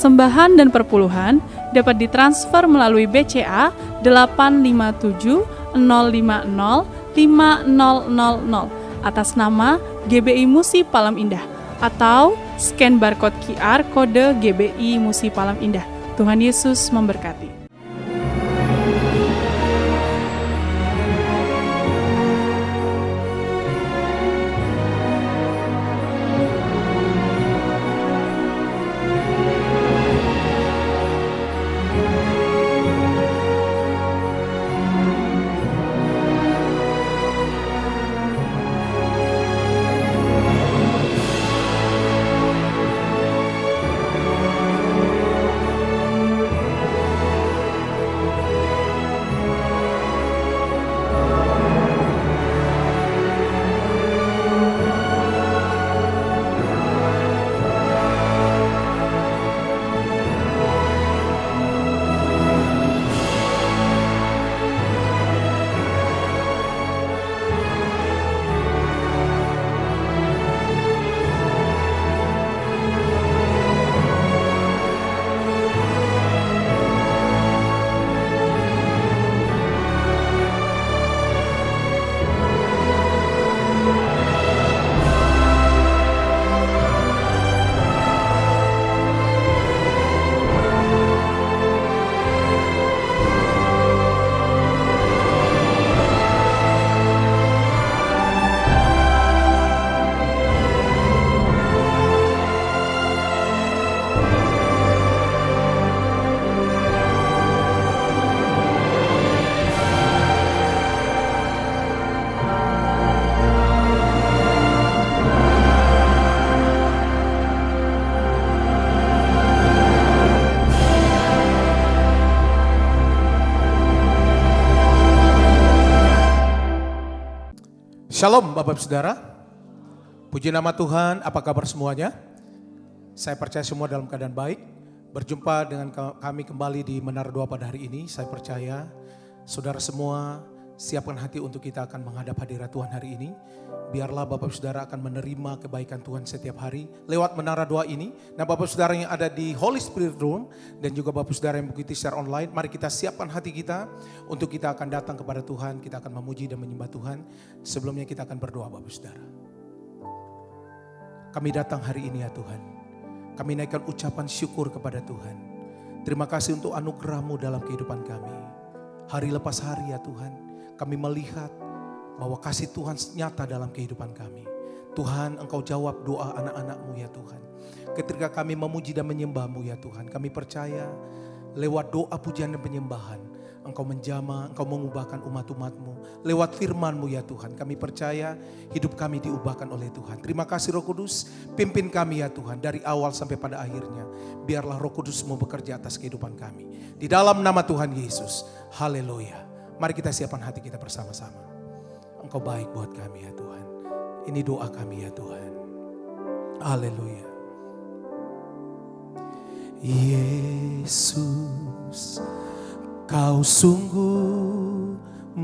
persembahan dan perpuluhan dapat ditransfer melalui BCA 857 050 5000 atas nama GBI Musi Palem Indah atau scan barcode QR kode GBI Musi Palem Indah. Tuhan Yesus memberkati. Shalom Bapak Saudara, puji nama Tuhan, apa kabar semuanya? Saya percaya semua dalam keadaan baik. Berjumpa dengan kami kembali di Menara Doa pada hari ini. Saya percaya saudara semua siapkan hati untuk kita akan menghadap hadirat Tuhan hari ini. Biarlah Bapak Saudara akan menerima kebaikan Tuhan setiap hari lewat Menara Doa ini. Nah Bapak Saudara yang ada di Holy Spirit Room dan juga Bapak Saudara yang mengikuti secara online, mari kita siapkan hati kita untuk kita akan datang kepada Tuhan. Kita akan memuji dan menyembah Tuhan. Sebelumnya kita akan berdoa Bapak Saudara. Kami datang hari ini ya Tuhan. Kami naikkan ucapan syukur kepada Tuhan. Terima kasih untuk anugerah-Mu dalam kehidupan kami. Hari lepas hari ya Tuhan, kami melihat bahwa kasih Tuhan nyata dalam kehidupan kami. Tuhan, Engkau jawab doa anak-anak-Mu ya Tuhan. Ketika kami memuji dan menyembah-Mu ya Tuhan, kami percaya lewat doa pujian dan penyembahan, Engkau menjamah, Engkau mengubahkan umat-umat-Mu. Lewat firman-Mu ya Tuhan, kami percaya hidup kami diubahkan oleh Tuhan. Terima kasih Roh Kudus, pimpin kami ya Tuhan dari awal sampai pada akhirnya. Biarlah Roh Kudus-Mu bekerja atas kehidupan kami. Di dalam nama Tuhan Yesus, haleluya. Mari kita siapkan hati kita bersama-sama. Engkau baik buat kami ya Tuhan. Ini doa kami ya Tuhan. Haleluya. Yesus, Kau sungguh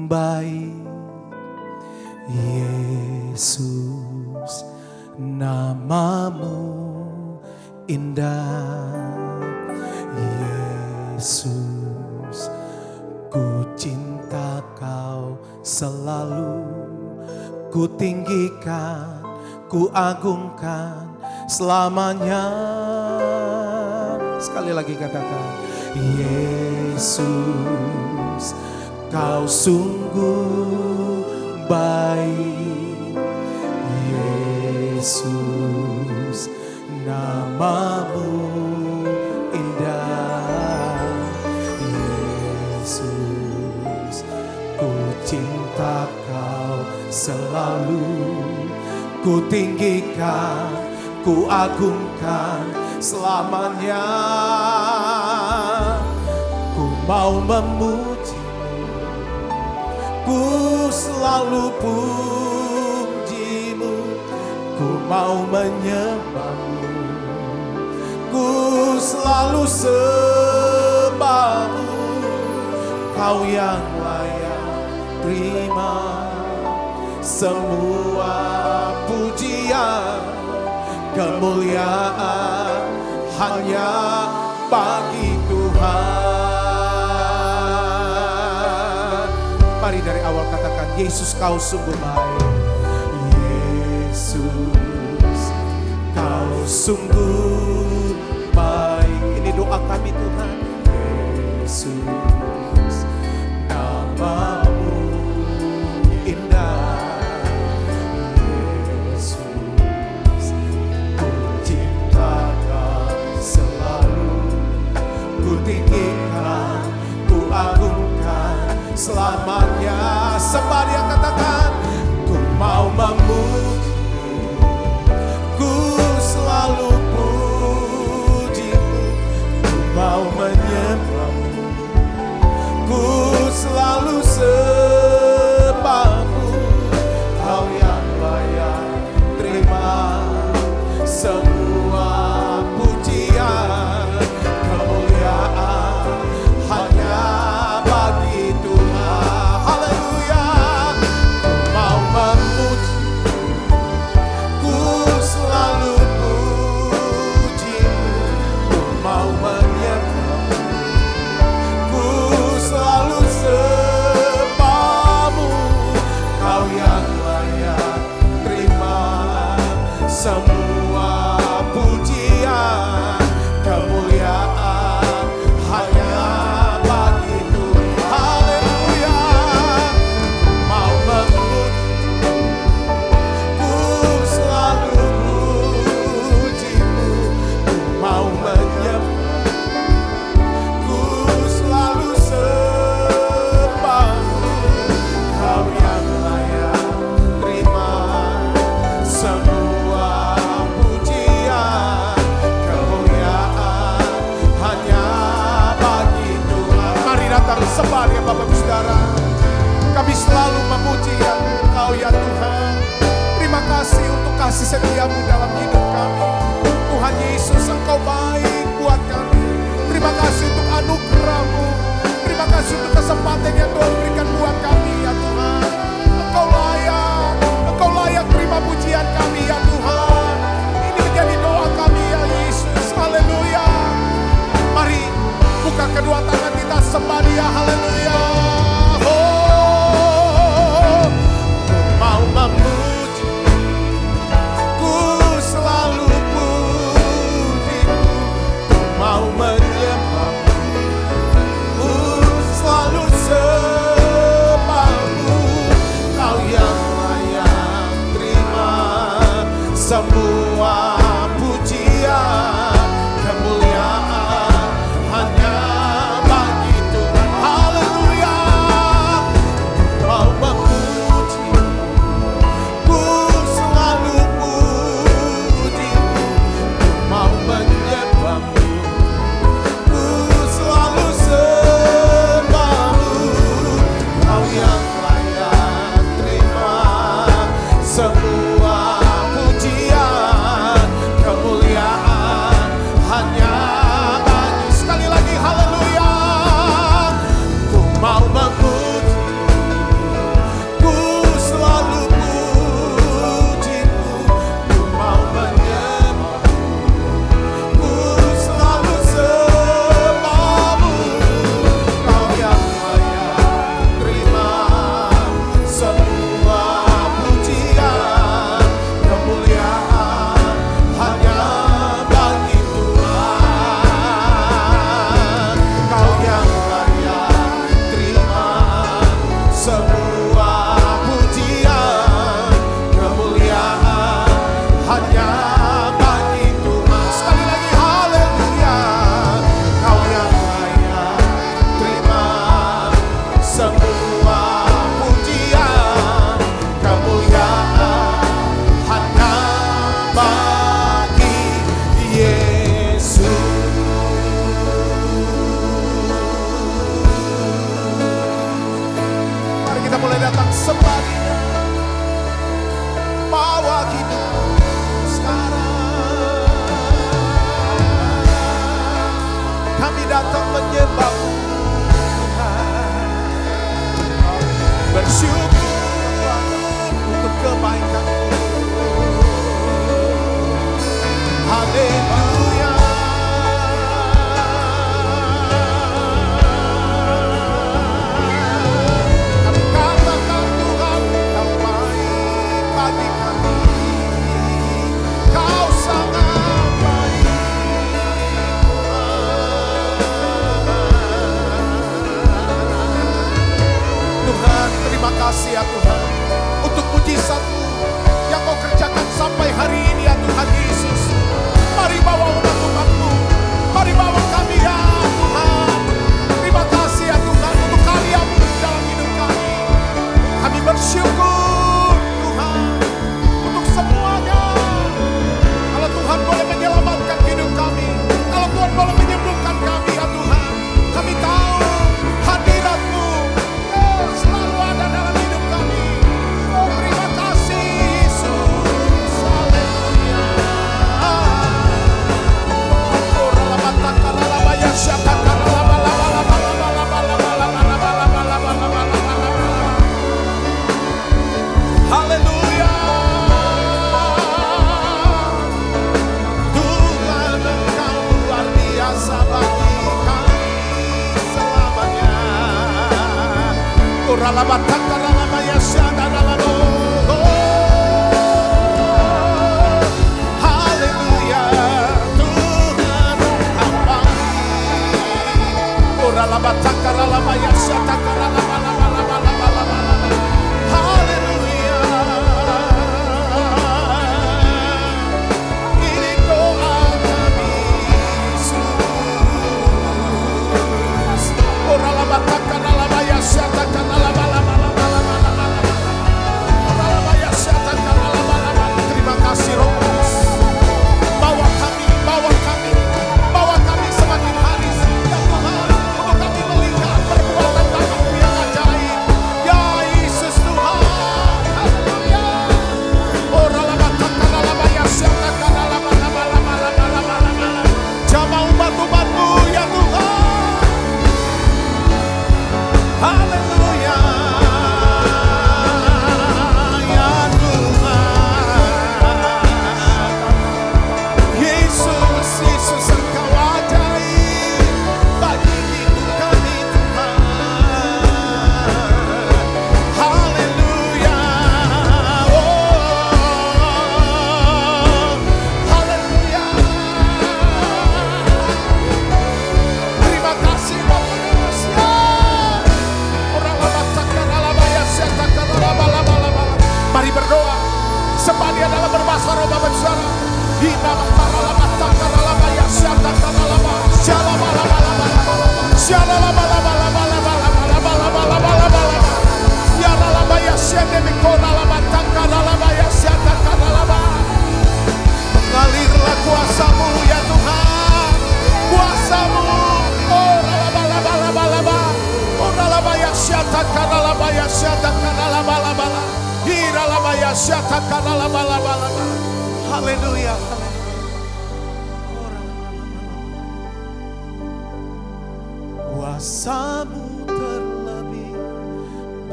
baik. Yesus, nama-Mu indah. Yesus, ku cinta Kau selalu. Ku tinggikan, ku agungkan selamanya. Sekali lagi katakan, Yesus, Kau sungguh baik. Yesus, nama-Mu indah. Yesus, ku cinta Kau selalu. Ku tinggikan, ku agungkan selamanya. Ku mau memuji-Mu, ku selalu puji-Mu. Ku mau menyembah-Mu, ku selalu sembah-Mu. Kau yang layak terima semua pujian, kemuliaan hanya bagi Tuhan. Mari dari awal katakan, Yesus kau sungguh baik. Yesus kau sungguh baik. Ini doa kami Tuhan. Yesus namamu indah. Yesus ku cintakan selalu, ku tinggikan, ku agungkan selamanya. Sembah dia katakan, ku mau memuji, ku selalu pujimu, ku mau menyembahmu, ku selalu sembahmu. Kau yang layak terima semua pujian, kemuliaan hanya bagi Tuhan. Haleluya. Haleluya, Tuhan kami. Haleluya. Ini doa kami, Yesus. Terima kasih Roh Kudus. Bawa kami semakin hari ya Tuhan, untuk kami melihat perbuatan tangan-Mu yang ajaib. Ya Yesus Tuhan, haleluya. Jamah umat-Mu ya Tuhan, haleluya. Ya Tuhan, Yesus, Yesus Engkau ajaib bagi hidup kami Tuhan. Haleluya. Haleluya. Terima kasih Roh Kudus ya. Mari berdoa sembah Dia dalam berbahasa roh bersuara. Mengalirlah kuasa-Mu ya Tuhan, kuasa-Mu. Haleluya. Kuasa-Mu terlebih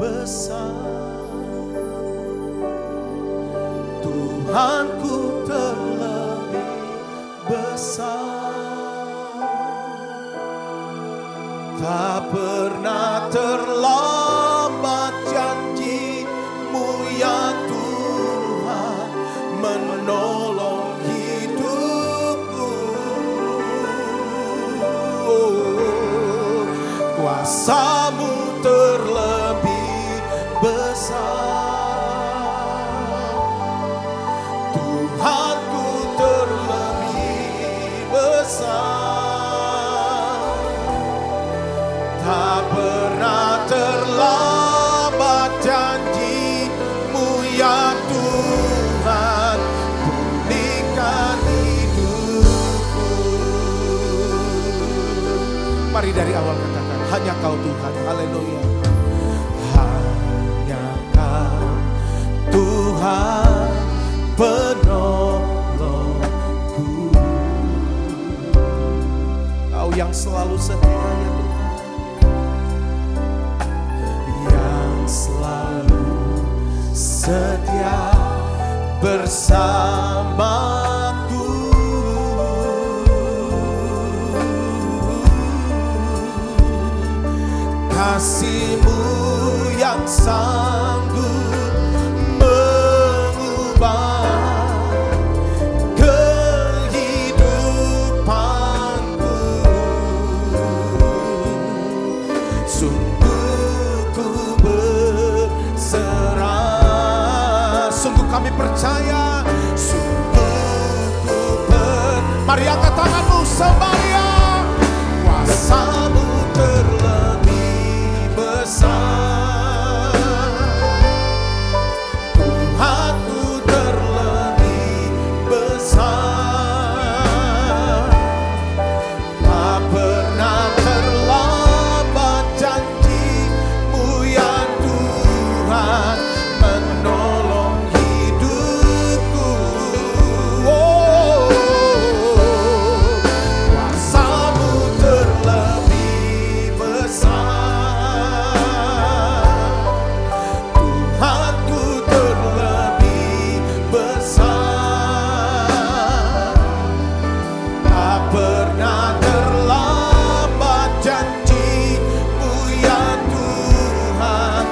besar, Tuhanku terlebih besar. Tak pernah terlambat janji-Mu ya Tuhan, menolong hidupku. Kuasa-Mu terlebih besar, Tuhanku terlebih besar. Tak pernah terlambat janji-Mu ya Tuhan, pulihkan hidupku. Mari dari awal katakan, hanya Kau Tuhan. Haleluya. Hanya Kau Tuhan penolongku. Kau yang selalu setia ya Tuhan, yang selalu setia bersamaku. Kasih-Mu yang sanggup mengubah kehidupanku. Sungguh ku berserah, sungguh kami percaya, mari angkat tanganmu sembah Dia. Kuasa-Mu terlebih besar, Tuhanku terlebih besar. Tak pernah terlambat janji-Mu ya Tuhan, menolong hidupku. Kuasa-Mu terlebih besar, Tuhanku terlebih besar. Tak pernah terlambat janji-Mu ya Tuhan,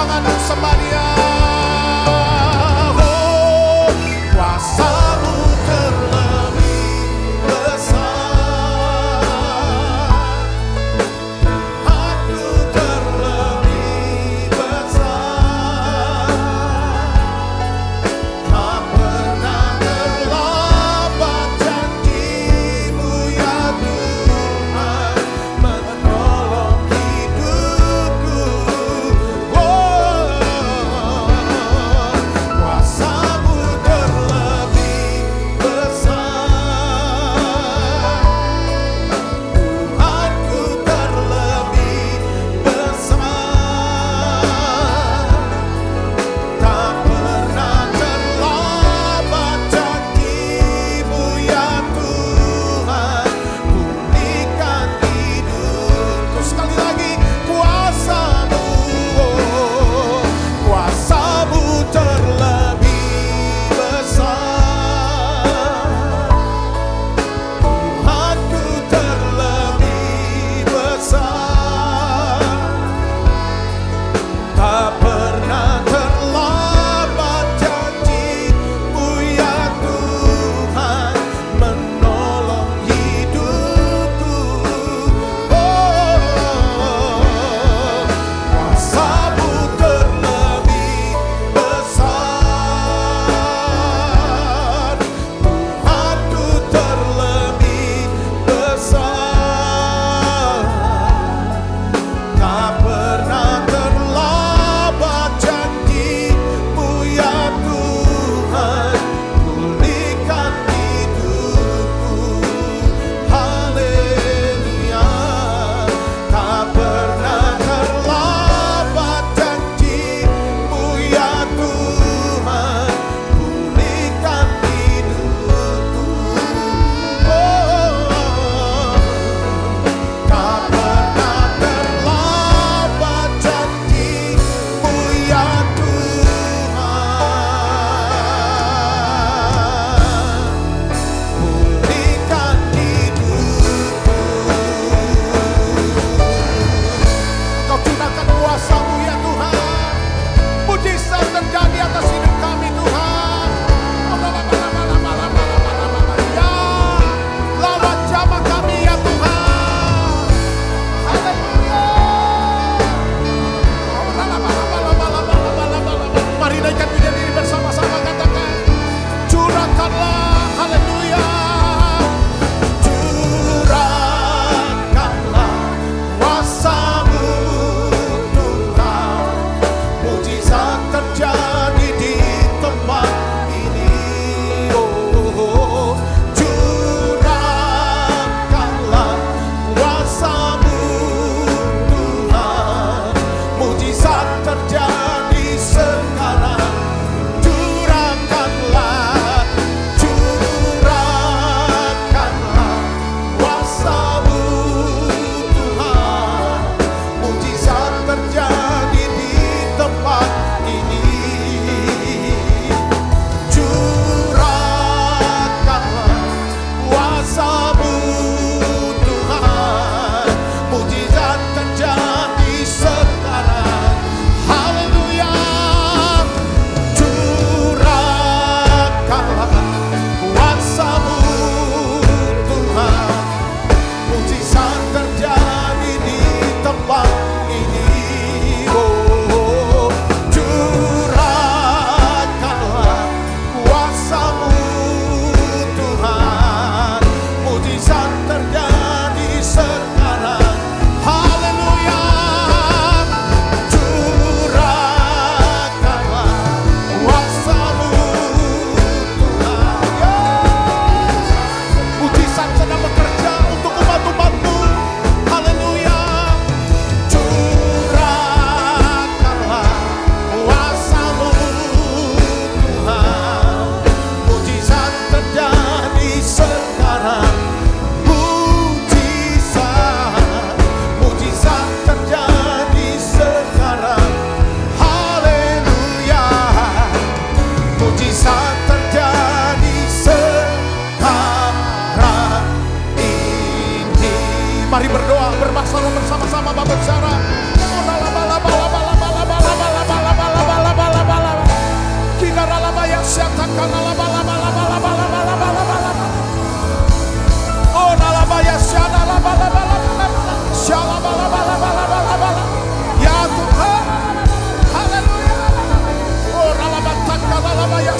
tanganmu sembah Dia. Oh, kuasa-Mu terlebih besar, Tuhanku terlebih besar. Tak pernah terlambat janji-Mu ya Tuhan, menolong hidupku. Oh,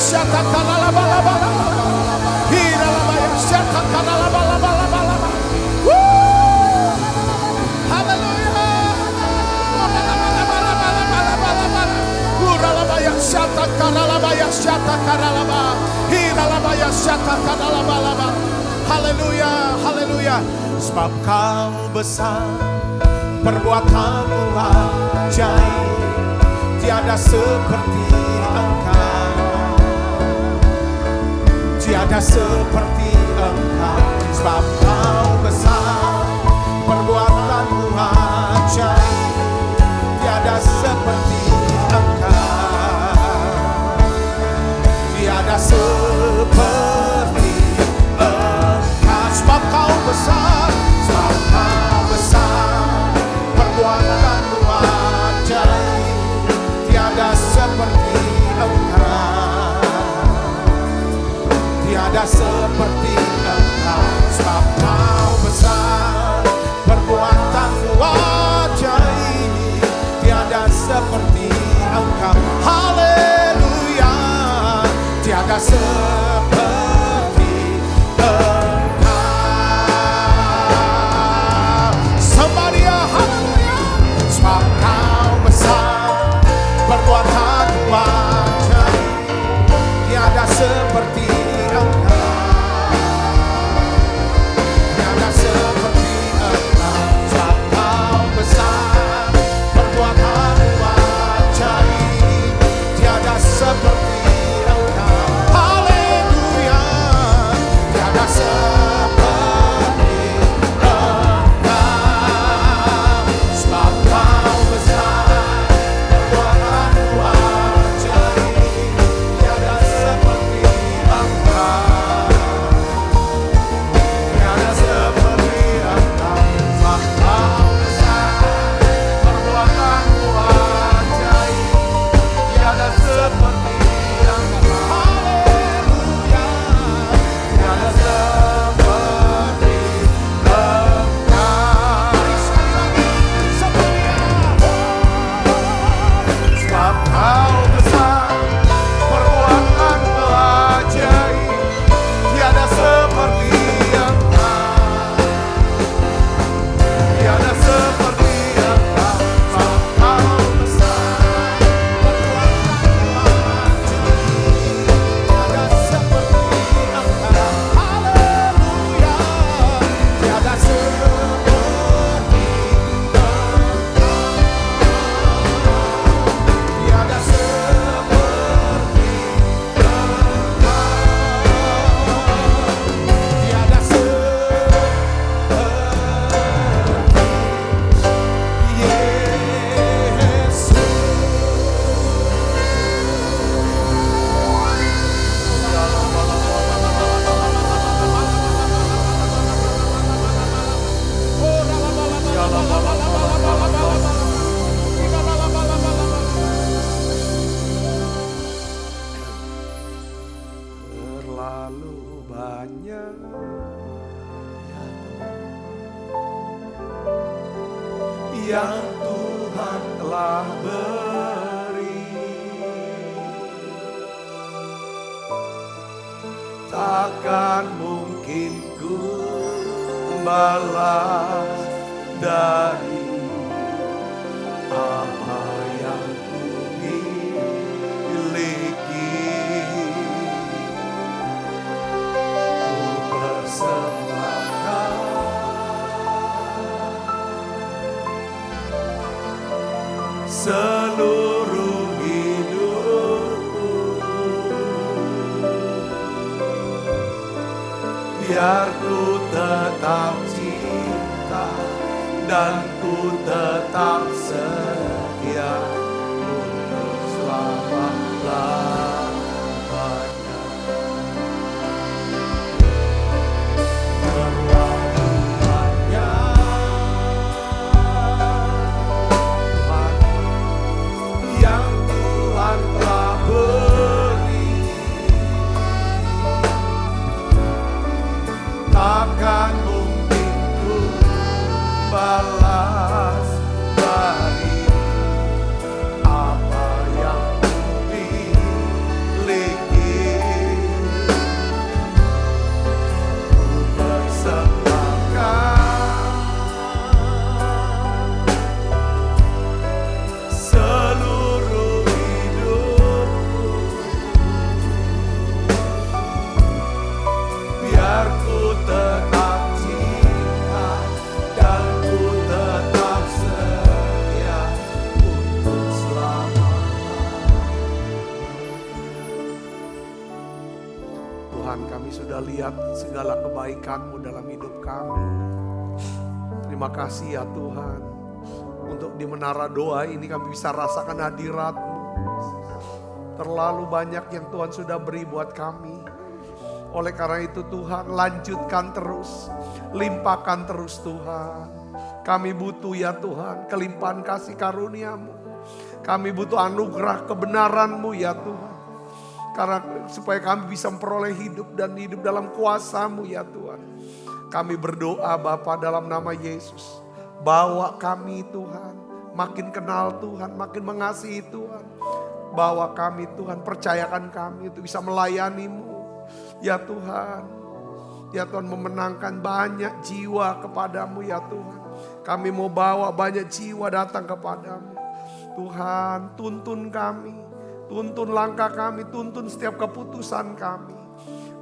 syata kanala bala bala bala. Hira labaya syata kanala bala bala bala bala. Haleluya. Hura labaya syata kanala baya syata kanala bala. Hira labaya syata kanala bala bala. Haleluya, haleluya. Sebab kau besar, perbuatanmu ajaib, tiada seperti Engkau, tiada seperti Engkau. Sebab kau besar, perbuatanmu ajaib, tiada seperti Engkau, tiada seperti Engkau. Sebab kau besar, sebab kau besar, perbuatanmu ajaib, tiada seperti Engkau, tiada seperti Engkau. Sebab kau besar, perbuatanmu ajaib, tiada seperti Engkau. Haleluya, tiada seperti perbuatan ajaib, tiada seperti Engkau, tiada seperti Engkau. Sebab kau besar, perbuatan ajaib, tiada seperti Engkau. Haleluya, tiada seperti Engkau. Sebab kau besar, yang Tuhan telah beri, takkan mungkin ku balas dari apa yang ku miliki. Ku persembahkan seluruh hidupku, biar ku tetap cinta dan ku tetap setia untuk selama-lamanya. Terlalu banyak yang Tuhan telah beri, takkan mungkin ku balas dari Tuhan, kami sudah lihat segala kebaikan-Mu dalam hidup kami. Terima kasih ya Tuhan, untuk di menara doa ini kami bisa rasakan hadirat-Mu. Terlalu banyak yang Tuhan sudah beri buat kami. Oleh karena itu Tuhan, lanjutkan terus, limpahkan terus Tuhan. Kami butuh ya Tuhan, kelimpahan kasih karunia-Mu. Kami butuh anugerah kebenaran-Mu ya Tuhan. Karena supaya kami bisa memperoleh hidup dan hidup dalam kuasa-Mu ya Tuhan. Kami berdoa Bapa dalam nama Yesus. Bawa kami Tuhan, makin kenal Tuhan, makin mengasihi Tuhan. Bawa kami Tuhan, percayakan kami untuk bisa melayani-Mu. Ya Tuhan, ya Tuhan memenangkan banyak jiwa kepadamu ya Tuhan. Kami mau bawa banyak jiwa datang kepadamu. Tuhan, tuntun kami, tuntun langkah kami, tuntun setiap keputusan kami.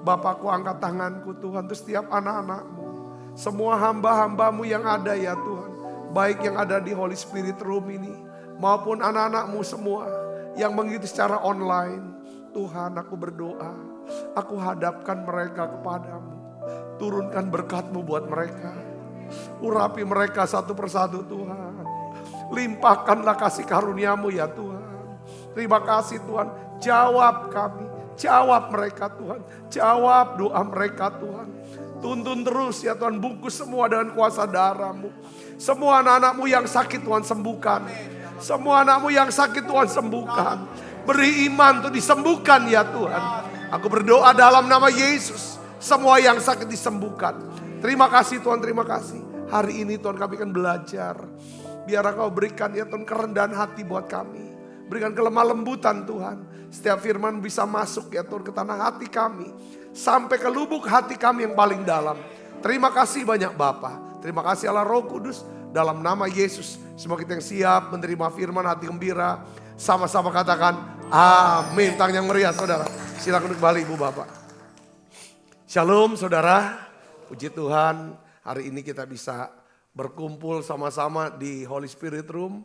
Bapakku, angkat tanganku Tuhan untuk setiap anak-anak-Mu. Semua hamba-hamba-Mu yang ada ya Tuhan. Baik yang ada di Holy Spirit Room ini, maupun anak-anak-Mu semua yang mengikuti secara online. Tuhan, aku berdoa, aku hadapkan mereka kepadamu. Turunkan berkat-Mu buat mereka. Urapi mereka satu persatu Tuhan. Limpahkanlah kasih karunia-Mu ya Tuhan. Terima kasih Tuhan. Jawab kami. Jawab mereka Tuhan. Jawab doa mereka Tuhan. Tuntun terus ya Tuhan. Bungkus semua dengan kuasa darah-Mu. Semua anak-anak-Mu yang sakit Tuhan sembuhkan. Semua anak-Mu yang sakit Tuhan sembuhkan. Beri iman untuk disembuhkan ya Tuhan. Aku berdoa dalam nama Yesus. Semua yang sakit disembuhkan. Terima kasih Tuhan, terima kasih. Hari ini Tuhan kami akan belajar. Biar Engkau berikan ya Tuhan kerendahan hati buat kami. Berikan kelemah lembutan Tuhan. Setiap firman bisa masuk ya Tuhan ke tanah hati kami. Sampai ke lubuk hati kami yang paling dalam. Terima kasih banyak Bapa. Terima kasih Allah Roh Kudus. Dalam nama Yesus. Semua kita yang siap menerima firman hati gembira. Sama-sama katakan amin. Tangan yang meriah saudara. Silakan duduk kembali Ibu Bapak. Shalom saudara. Puji Tuhan. Hari ini kita bisa berkumpul sama-sama di Holy Spirit Room.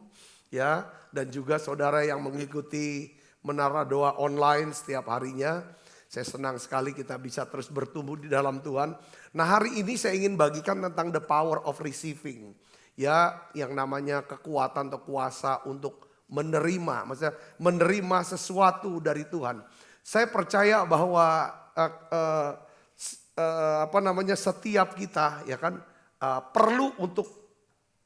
Ya, dan juga saudara yang mengikuti menara doa online setiap harinya. Saya senang sekali kita bisa terus bertumbuh di dalam Tuhan. Nah hari ini saya ingin bagikan tentang the power of receiving. Ya, yang namanya kekuatan atau kuasa untuk menerima, maksudnya menerima sesuatu dari Tuhan. Saya percaya bahwa setiap kita ya kan perlu untuk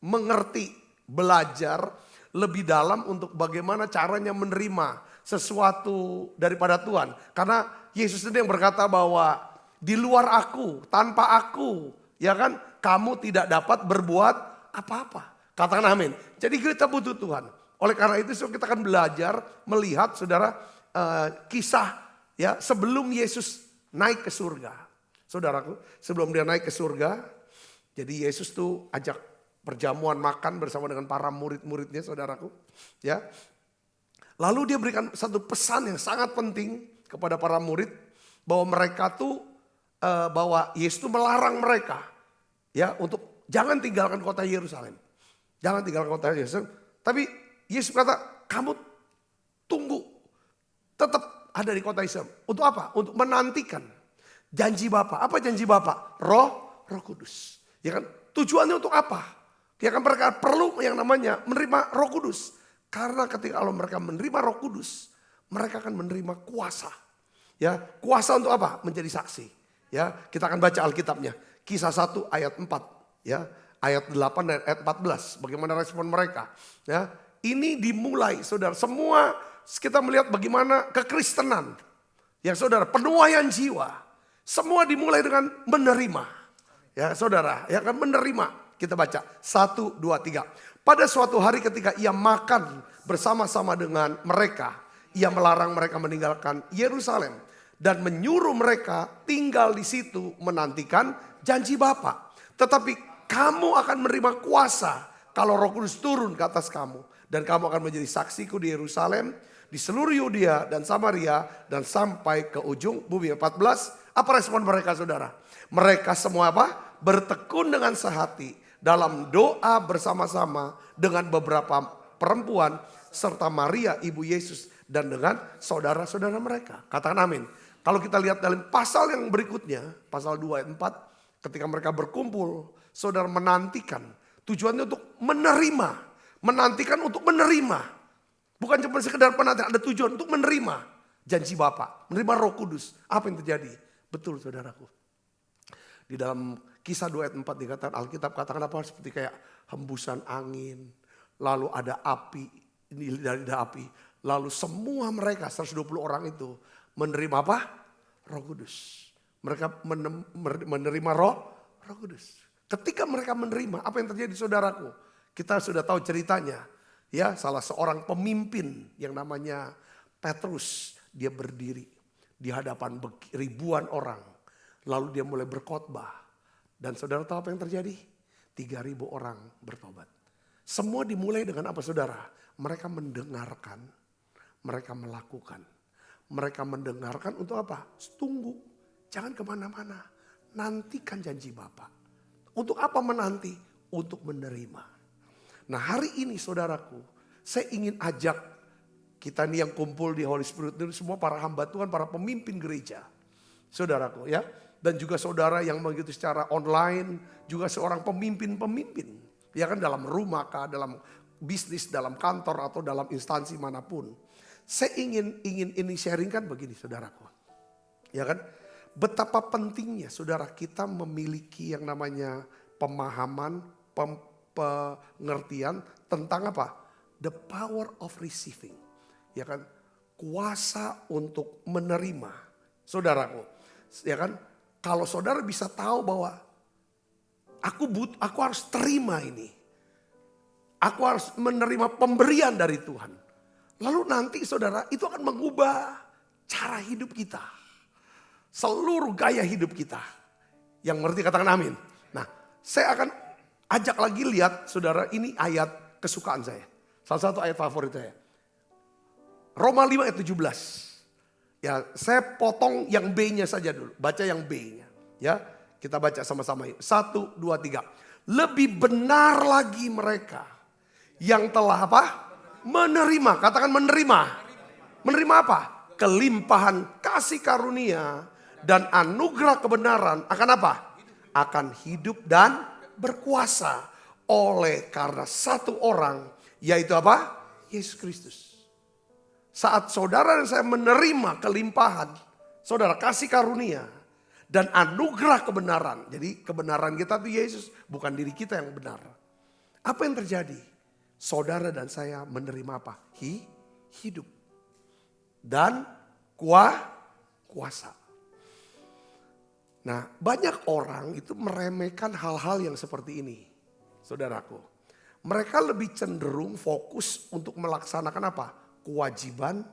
mengerti, belajar lebih dalam untuk bagaimana caranya menerima sesuatu daripada Tuhan. Karena Yesus sendiri yang berkata bahwa di luar aku, tanpa aku, ya kan kamu tidak dapat berbuat apa-apa. Katakan amin. Jadi kita butuh Tuhan. Oleh karena itu kita akan belajar melihat saudara kisah ya sebelum Yesus naik ke surga. Saudaraku, sebelum dia naik ke surga, jadi Yesus tuh ajak perjamuan makan bersama dengan para murid-muridnya saudaraku. Ya. Lalu dia berikan satu pesan yang sangat penting kepada para murid bahwa mereka tuh bahwa Yesus tuh melarang mereka ya untuk jangan tinggalkan kota Yerusalem. Jangan tinggalkan kota Yerusalem. Tapi Yesus kata, kamu tunggu, tetap ada di kota Yerusalem. Untuk apa? Untuk menantikan janji Bapa. Apa janji Bapa? Roh Kudus. Ya kan? Tujuannya untuk apa? Ya kan mereka perlu yang namanya menerima Roh Kudus. Karena ketika kalau mereka menerima Roh Kudus, mereka akan menerima kuasa. Ya, kuasa untuk apa? Menjadi saksi. Ya, kita akan baca Alkitabnya. Kisah 1 ayat 4, ya. Ayat 8 dan ayat 14. Bagaimana respon mereka? Ya, ini dimulai saudara, semua kita melihat bagaimana kekristenan. Ya saudara, penuaian jiwa. Semua dimulai dengan menerima. Ya saudara, ya kan menerima. Kita baca 1, 2, 3. Pada suatu hari ketika ia makan bersama-sama dengan mereka. Ia melarang mereka meninggalkan Yerusalem. Dan menyuruh mereka tinggal di situ menantikan janji Bapa. Tetapi kamu akan menerima kuasa kalau Roh Kudus turun ke atas kamu. Dan kamu akan menjadi saksiku di Yerusalem, di seluruh Yudea dan Samaria, dan sampai ke ujung bumi. 14, apa respon mereka saudara? Mereka semua apa? Bertekun dengan sehati dalam doa bersama-sama dengan beberapa perempuan serta Maria ibu Yesus dan dengan saudara-saudara mereka. Katakan amin. Kalau kita lihat dalam pasal yang berikutnya, pasal 2 ayat 4, ketika mereka berkumpul, saudara menantikan. Tujuannya untuk menerima. Menantikan untuk menerima. Bukan cuma sekedar penantikan, ada tujuan untuk menerima janji Bapa, menerima Roh Kudus. Apa yang terjadi? Betul saudaraku. Di dalam Kisah 2 ayat 4 dikatakan, Alkitab katakan apa? Seperti kayak hembusan angin, lalu ada api, dari api. Lalu semua mereka 120 orang itu menerima apa? Roh Kudus. Mereka menerima Roh Kudus. Ketika mereka menerima, apa yang terjadi saudaraku? Kita sudah tahu ceritanya. Ya, salah seorang pemimpin yang namanya Petrus, dia berdiri di hadapan ribuan orang. Lalu dia mulai berkhotbah. Dan saudara tahu apa yang terjadi? 3.000 orang bertobat. Semua dimulai dengan apa saudara? Mereka mendengarkan, mereka melakukan. Mereka mendengarkan untuk apa? Tunggu, jangan kemana-mana. Nantikan janji Bapa. Untuk apa menanti? Untuk menerima. Nah hari ini saudaraku, saya ingin ajak kita nih yang kumpul di Holy Spirit ini semua para hamba Tuhan, para pemimpin gereja. Saudaraku ya. Dan juga saudara yang begitu secara online, juga seorang pemimpin-pemimpin. Ya kan dalam rumah kah, dalam bisnis, dalam kantor atau dalam instansi manapun. Saya ingin ini sharingkan begini saudaraku. Ya kan, betapa pentingnya saudara kita memiliki yang namanya pemahaman, pengertian tentang apa? The power of receiving. Ya kan, kuasa untuk menerima. Saudaraku, ya kan, kalau saudara bisa tahu bahwa aku harus terima ini. Aku harus menerima pemberian dari Tuhan. Lalu nanti saudara itu akan mengubah cara hidup kita. Seluruh gaya hidup kita. Yang mengerti katakan amin. Nah saya akan ajak lagi lihat saudara ini ayat kesukaan saya. Salah satu ayat favorit saya. Roma 5 ayat 17. Ya saya potong yang B-nya saja dulu. Baca yang B-nya. Ya kita baca sama-sama. 1, 2, 3. Lebih benar lagi mereka yang telah apa? Menerima, katakan menerima. Menerima apa? Kelimpahan kasih karunia dan anugerah kebenaran akan apa? Akan hidup dan berkuasa oleh karena satu orang, yaitu apa? Yesus Kristus. Saat saudara dan saya menerima kelimpahan, saudara kasih karunia dan anugerah kebenaran. Jadi kebenaran kita itu Yesus, bukan diri kita yang benar. Apa yang terjadi? Saudara dan saya menerima apa? Hidup. Dan kuasa. Nah banyak orang itu meremehkan hal-hal yang seperti ini. Saudaraku. Mereka lebih cenderung fokus untuk melaksanakan apa? Kewajiban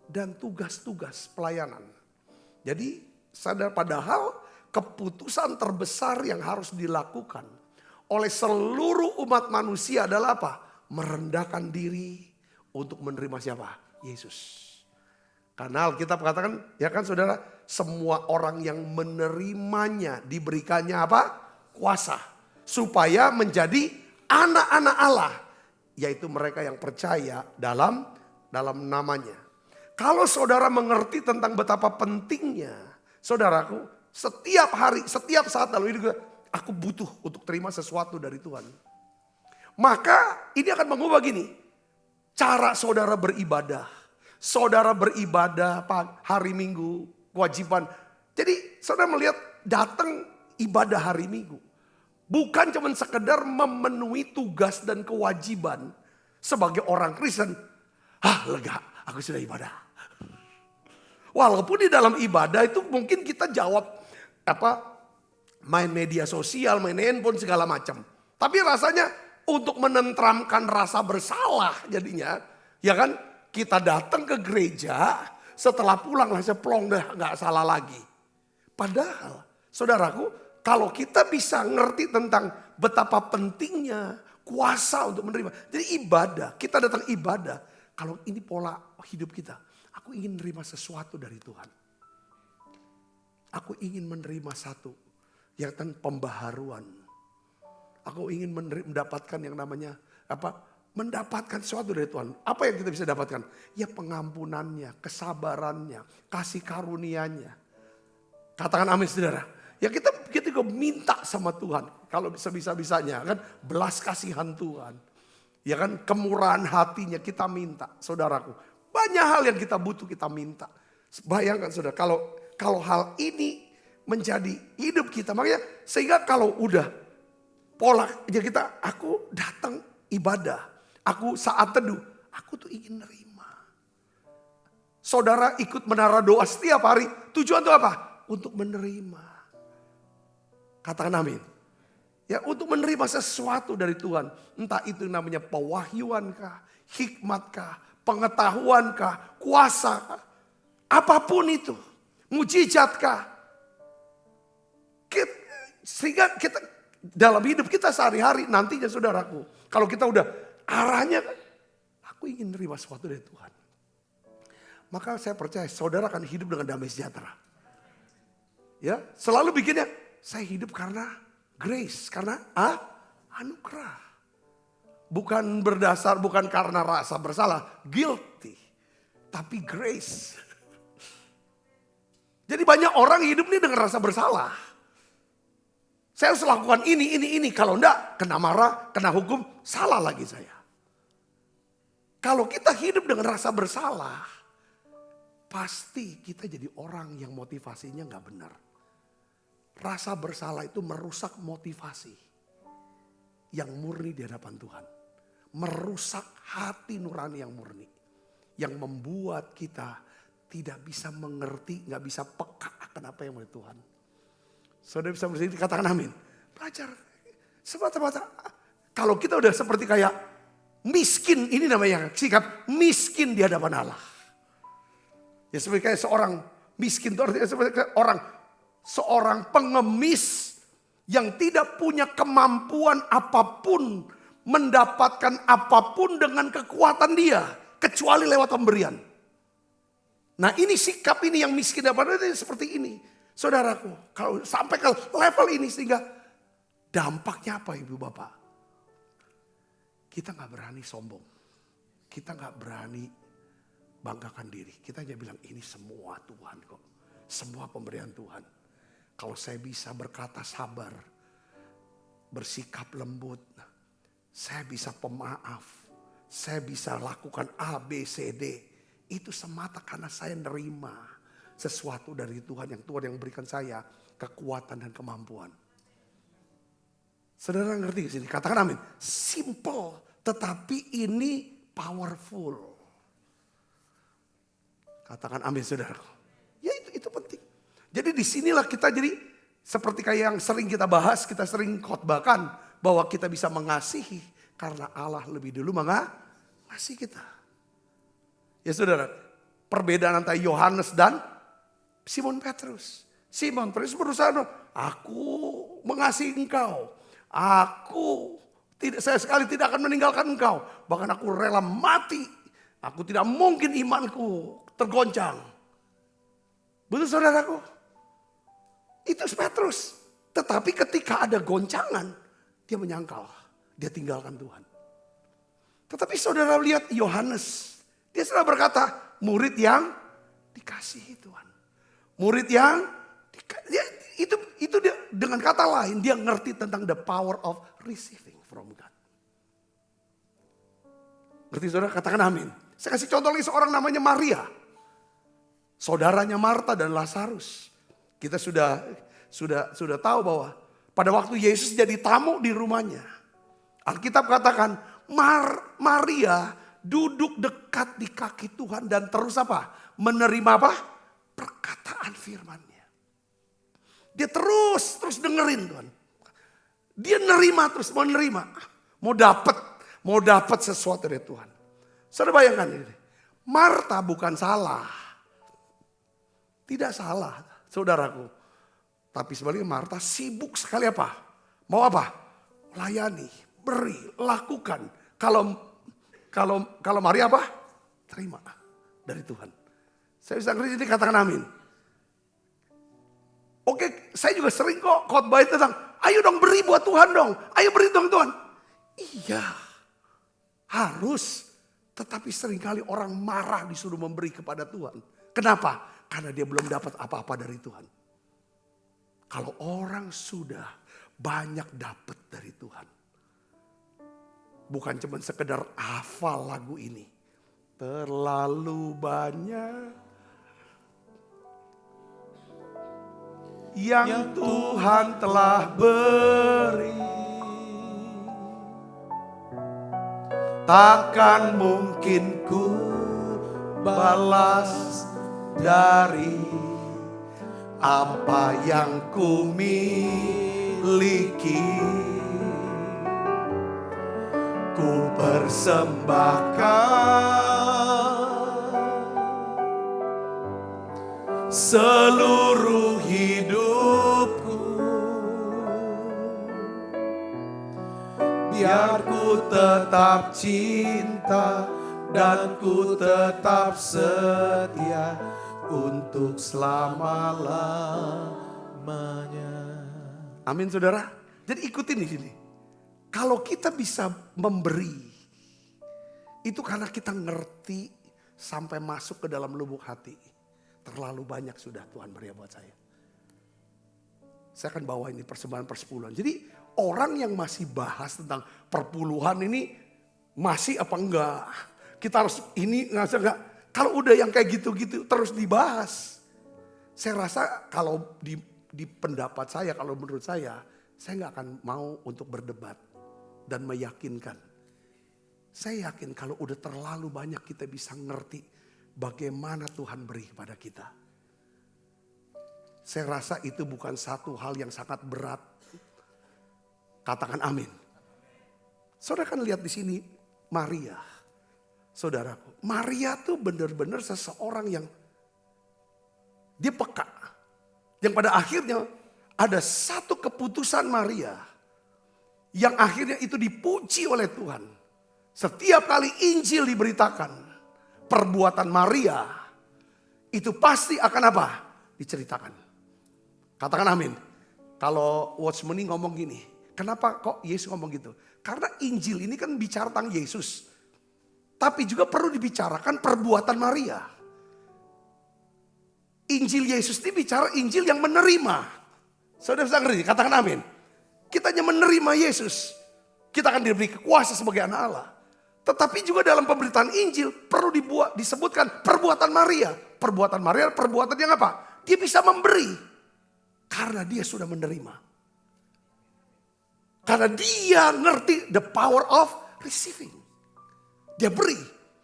dan tugas-tugas pelayanan. Jadi sadar padahal keputusan terbesar yang harus dilakukan oleh seluruh umat manusia adalah apa? Merendahkan diri untuk menerima siapa? Yesus. Karena Alkitab katakan, ya kan saudara, semua orang yang menerimanya diberikannya apa? Kuasa. Supaya menjadi anak-anak Allah. Yaitu mereka yang percaya dalam namanya. Kalau saudara mengerti tentang betapa pentingnya, saudaraku, setiap hari, setiap saat dalam hidup aku butuh untuk terima sesuatu dari Tuhan. Maka ini akan mengubah gini. Cara saudara beribadah. Saudara beribadah hari Minggu, kewajiban. Jadi saudara melihat datang ibadah hari Minggu. Bukan cuma sekedar memenuhi tugas dan kewajiban sebagai orang Kristen. Lega, aku sudah ibadah. Walaupun di dalam ibadah itu mungkin kita jawab main media sosial, main handphone segala macam. Tapi rasanya untuk menentramkan rasa bersalah jadinya, ya kan? Kita datang ke gereja, setelah pulang lah plong dah nggak salah lagi. Padahal, saudaraku, kalau kita bisa ngerti tentang betapa pentingnya kuasa untuk menerima. Jadi ibadah, kita datang ibadah. Kalau ini pola hidup kita, aku ingin menerima sesuatu dari Tuhan. Aku ingin menerima satu, yaitu pembaharuan. Aku ingin mendapatkan yang namanya mendapatkan sesuatu dari Tuhan. Apa yang kita bisa dapatkan? Ya pengampunannya, kesabarannya, kasih karunia-Nya. Katakan amin saudara. Ya kita juga minta sama Tuhan. Kalau sebisa-bisanya kan belas kasihan Tuhan. Ya kan kemurahan hatinya kita minta saudaraku. Banyak hal yang kita butuh kita minta. Bayangkan saudara kalau hal ini menjadi hidup kita. Makanya sehingga kalau udah pola ya kita aku datang ibadah. Aku saat teduh, aku tuh ingin nerima. Saudara ikut menara doa setiap hari. Tujuan itu apa? Untuk menerima. Katakan amin. Ya untuk menerima sesuatu dari Tuhan. Entah itu namanya pewahyuan kah, hikmat kah, pengetahuan kah, kuasa kah. Apapun itu. Mujizat kah. Sehingga kita dalam hidup kita sehari-hari nantinya saudaraku. Kalau kita udah arahnya kan, aku ingin menerima sesuatu dari Tuhan. Maka saya percaya saudara akan hidup dengan damai sejahtera. Ya, selalu bikinnya saya hidup karena grace, karena anugerah. Bukan berdasar, bukan karena rasa bersalah, guilty. Tapi grace. Jadi banyak orang hidup ini dengan rasa bersalah. Saya harus lakukan ini. Kalau enggak, kena marah, kena hukum, salah lagi saya. Kalau kita hidup dengan rasa bersalah, pasti kita jadi orang yang motivasinya gak benar. Rasa bersalah itu merusak motivasi yang murni di hadapan Tuhan. Merusak hati nurani yang murni. Yang membuat kita tidak bisa mengerti, gak bisa peka akan apa yang oleh Tuhan. Saudara bisa bersih, katakan amin. Belajar. Semata-mata. Kalau kita udah seperti kayak miskin, ini namanya sikap miskin di hadapan Allah. Ya seperti kayak seorang miskin itu artinya seperti kayak seorang pengemis yang tidak punya kemampuan apapun mendapatkan apapun dengan kekuatan dia kecuali lewat pemberian. Nah ini sikap ini yang miskin hadapan Allah seperti ini. Saudaraku, kalau sampai ke level ini sehingga dampaknya apa ibu bapak? Kita gak berani sombong. Kita gak berani banggakan diri. Kita hanya bilang ini semua Tuhan kok. Semua pemberian Tuhan. Kalau saya bisa berkata sabar. Bersikap lembut. Saya bisa pemaaf. Saya bisa lakukan A, B, C, D. Itu semata karena saya nerima sesuatu dari Tuhan yang berikan saya kekuatan dan kemampuan. Saudara ngerti di sini? Katakan amin. Simple, tetapi ini powerful. Katakan amin saudara. Ya itu penting. Jadi disinilah kita jadi seperti kayak yang sering kita bahas, kita sering khotbahkan bahwa kita bisa mengasihi karena Allah lebih dulu mengasihi kita. Ya saudara, perbedaan antara Yohanes dan Simon Petrus. Simon Petrus berusaha, aku mengasihi engkau. Saya sekali tidak akan meninggalkan engkau. Bahkan aku rela mati. Aku tidak mungkin imanku tergoncang. Betul saudaraku? Itu Petrus. Tetapi ketika ada goncangan, dia menyangkal. Dia tinggalkan Tuhan. Tetapi saudara lihat Yohanes. Dia sudah berkata, murid yang dikasihi Tuhan. Murid yang itu dia dengan kata lain dia ngerti tentang the power of receiving from God. Ngerti saudara? Katakan amin. Saya kasih contoh lagi seorang namanya Maria. Saudaranya Marta dan Lazarus. Kita sudah tahu bahwa pada waktu Yesus jadi tamu di rumahnya. Alkitab katakan Maria duduk dekat di kaki Tuhan dan terus apa? Menerima apa? Perkataan firman-Nya. Dia terus dengerin Tuhan. Dia nerima terus mau nerima. Mau dapat sesuatu dari Tuhan. Saudara bayangkan ini. Marta bukan salah. Tidak salah saudaraku. Tapi sebaliknya Marta sibuk sekali apa? Mau apa? Layani, beri, lakukan. Kalau Maria apa? Terima dari Tuhan. Saya bisa ngerti ini katakan amin. Oke, saya juga sering kok khotbah tentang ayo dong beri buat Tuhan dong. Ayo beri dong Tuhan. Iya. Harus. Tetapi seringkali orang marah disuruh memberi kepada Tuhan. Kenapa? Karena dia belum dapat apa-apa dari Tuhan. Kalau orang sudah banyak dapat dari Tuhan. Bukan cuma sekedar hafal lagu ini. Terlalu banyak yang Tuhan telah beri. Takkan mungkin ku balas dari apa yang ku miliki. Ku persembahkan seluruh hidupku, biar ku tetap cinta dan ku tetap setia untuk selama-lamanya. Amin saudara. Jadi ikutin di sini. Kalau kita bisa memberi, itu karena kita ngerti sampai masuk ke dalam lubuk hati. Terlalu banyak sudah Tuhan beri buat saya. Saya akan bawa ini persembahan persepuluhan. Jadi orang yang masih bahas tentang perpuluhan ini masih apa enggak? Kita harus ini enggak. Kalau udah yang kayak gitu-gitu terus dibahas. Saya rasa kalau di pendapat saya, kalau menurut saya nggak akan mau untuk berdebat dan meyakinkan. Saya yakin kalau udah terlalu banyak kita bisa ngerti bagaimana Tuhan beri pada kita. Saya rasa itu bukan satu hal yang sangat berat. Katakan amin. Saudara kan lihat di sini Maria. Saudaraku, Maria tuh benar-benar seseorang yang dia peka. Yang pada akhirnya ada satu keputusan Maria yang akhirnya itu dipuji oleh Tuhan. Setiap kali Injil diberitakan, perbuatan Maria itu pasti akan apa? Diceritakan. Katakan amin. Kalau Watchman ngomong gini, kenapa kok Yesus ngomong gitu? Karena Injil ini kan bicara tentang Yesus. Tapi juga perlu dibicarakan perbuatan Maria. Injil Yesus ini bicara Injil yang menerima. Saudara bisa ngerti? Katakan amin. Kita hanya menerima Yesus. Kita akan diberi kuasa sebagai anak Allah. Tetapi juga dalam pemberitaan Injil perlu disebutkan perbuatan Maria. Perbuatan Maria, perbuatan yang apa? Dia bisa memberi. Karena dia sudah menerima. Karena dia ngerti the power of receiving. Dia beri.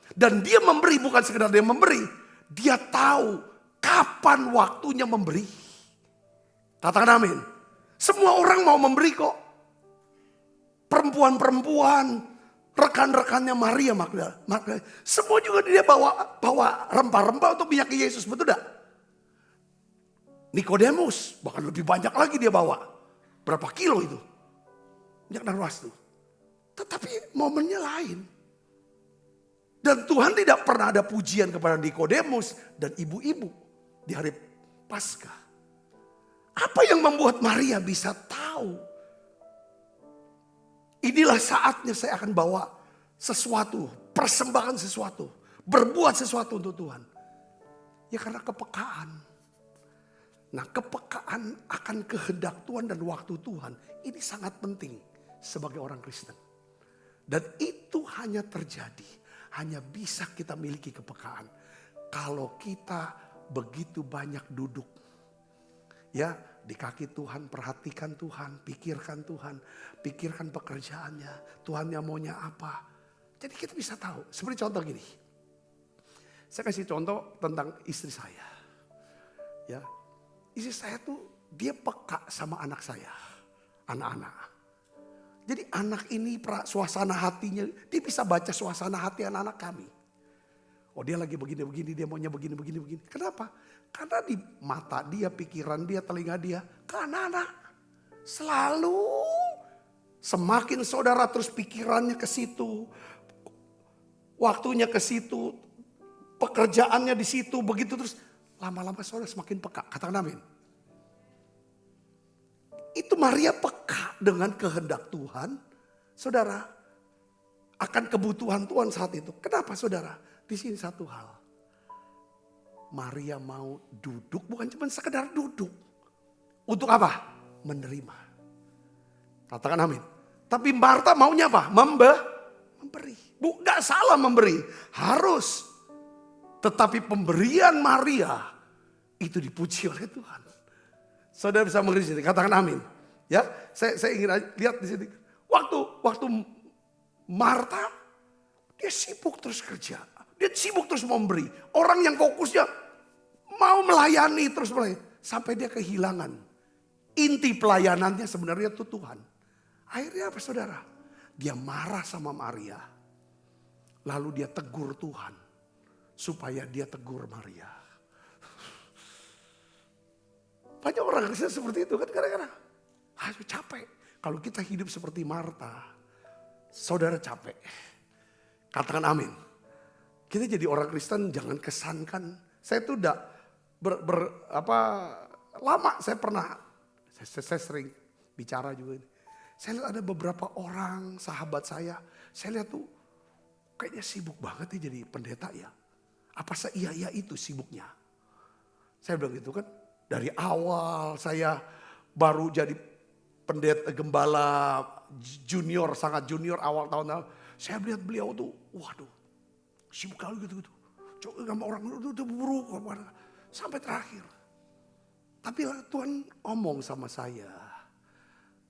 Dan dia memberi bukan sekedar dia memberi. Dia tahu kapan waktunya memberi. Katakan amin. Semua orang mau memberi kok. Perempuan-perempuan, rekan-rekannya Maria Magdalena. Semua juga dia bawa rempah-rempah untuk minyak Yesus. Betul tidak? Nikodemus, bahkan lebih banyak lagi dia bawa. Berapa kilo itu? Minyak narwastu. Tetapi momennya lain. Dan Tuhan tidak pernah ada pujian kepada Nikodemus dan ibu-ibu di hari Paskah. Apa yang membuat Maria bisa tahu? Inilah saatnya saya akan bawa sesuatu, persembahan sesuatu, berbuat sesuatu untuk Tuhan. Ya karena kepekaan. Nah, kepekaan akan kehendak Tuhan dan waktu Tuhan ini sangat penting sebagai orang Kristen. Dan itu hanya terjadi. Hanya bisa kita miliki kepekaan kalau kita begitu banyak duduk. Ya, di kaki Tuhan, perhatikan Tuhan, pikirkan Tuhan, pikirkan pekerjaannya, Tuhannya maunya apa. Jadi kita bisa tahu. Seperti contoh gini. Saya kasih contoh tentang istri saya. Ya, istri saya tuh dia peka sama anak saya, anak-anak. Jadi anak ini suasana hatinya, dia bisa baca suasana hati anak-anak kami. Oh dia lagi begini-begini, dia maunya begini-begini. Kenapa? Karena di mata dia, pikiran dia, telinga dia, ke anak-anak. Selalu semakin saudara terus pikirannya ke situ. Waktunya ke situ, pekerjaannya di situ, begitu terus. Lama-lama saudara semakin peka, katakan amin. Itu Maria peka dengan kehendak Tuhan. Saudara, akan kebutuhan Tuhan saat itu. Kenapa saudara? Di sini satu hal. Maria mau duduk, bukan cuma sekedar duduk. Untuk apa? Menerima. Katakan amin. Tapi Marta maunya apa? Memberi. Gak salah memberi. Harus. Tetapi pemberian Maria itu dipuji oleh Tuhan. Saudara bisa mengerti sini. Katakan amin. Ya, saya ingin lihat di sini. Waktu Marta, dia sibuk terus kerja. Dia sibuk terus memberi. Orang yang fokusnya mau melayani terus melayani. Sampai dia kehilangan. Inti pelayanannya sebenarnya itu Tuhan. Akhirnya apa saudara? Dia marah sama Maria. Lalu dia tegur Tuhan. Supaya dia tegur Maria. Banyak orang Kristen seperti itu kan kadang-kadang. Ayo capek. Kalau kita hidup seperti Marta. Saudara capek. Katakan amin. Kita jadi orang Kristen jangan kesankan. Saya tuh udah lama saya pernah. Saya sering bicara juga ini. Saya lihat ada beberapa orang sahabat saya. Saya lihat tuh kayaknya sibuk banget nih jadi pendeta ya. Apa iya itu sibuknya? Saya bilang gitu kan. Dari awal saya baru jadi pendeta gembala junior, sangat junior awal tahun lalu. Saya melihat beliau tuh, waduh sibuk kali gitu-gitu. Coba sama orang itu buru sampai terakhir. Tapi Tuhan ngomong sama saya.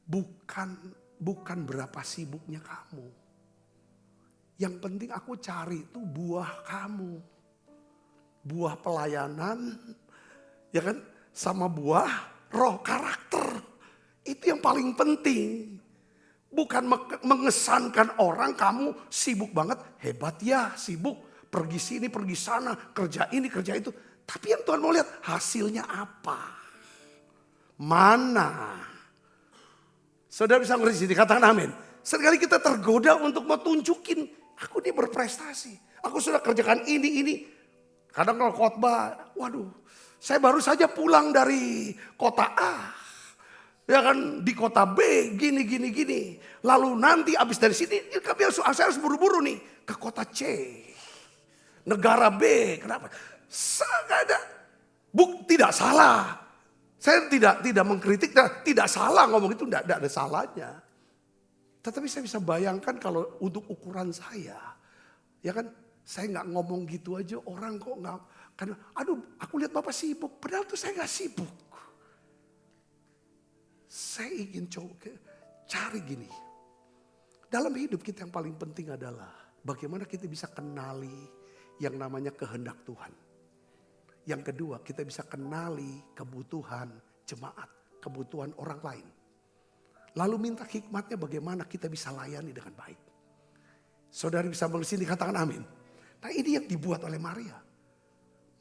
Bukan berapa sibuknya kamu. Yang penting aku cari itu buah kamu. Buah pelayanan, ya kan, sama buah roh karakter. Itu yang paling penting. Bukan mengesankan orang kamu sibuk banget, hebat ya sibuk. Pergi sini, pergi sana, kerja ini, kerja itu. Tapi yang Tuhan mau lihat hasilnya apa. Mana. Saudara bisa ngerti sini, katakan amin. Seringkali kita tergoda untuk mau tunjukin, aku ini berprestasi. Aku sudah kerjakan ini. Kadang kalau khotbah, waduh, saya baru saja pulang dari kota A. Ya kan, di kota B, gini. Lalu nanti abis dari sini, saya harus buru-buru nih ke kota C. Negara B, kenapa? Tidak salah. Saya tidak mengkritik, tidak salah ngomong itu, tidak ada salahnya. Tetapi saya bisa bayangkan kalau untuk ukuran saya, ya kan, saya nggak ngomong gitu aja, orang kok nggak, karena aduh aku lihat Bapak sibuk, padahal tuh saya nggak sibuk. Saya ingin cari gini, dalam hidup kita yang paling penting adalah bagaimana kita bisa kenali yang namanya kehendak Tuhan. Yang kedua, kita bisa kenali kebutuhan jemaat, kebutuhan orang lain. Lalu minta hikmatnya bagaimana kita bisa layani dengan baik. Saudari bisa mengerti, dikatakan amin. Nah ini yang dibuat oleh Maria.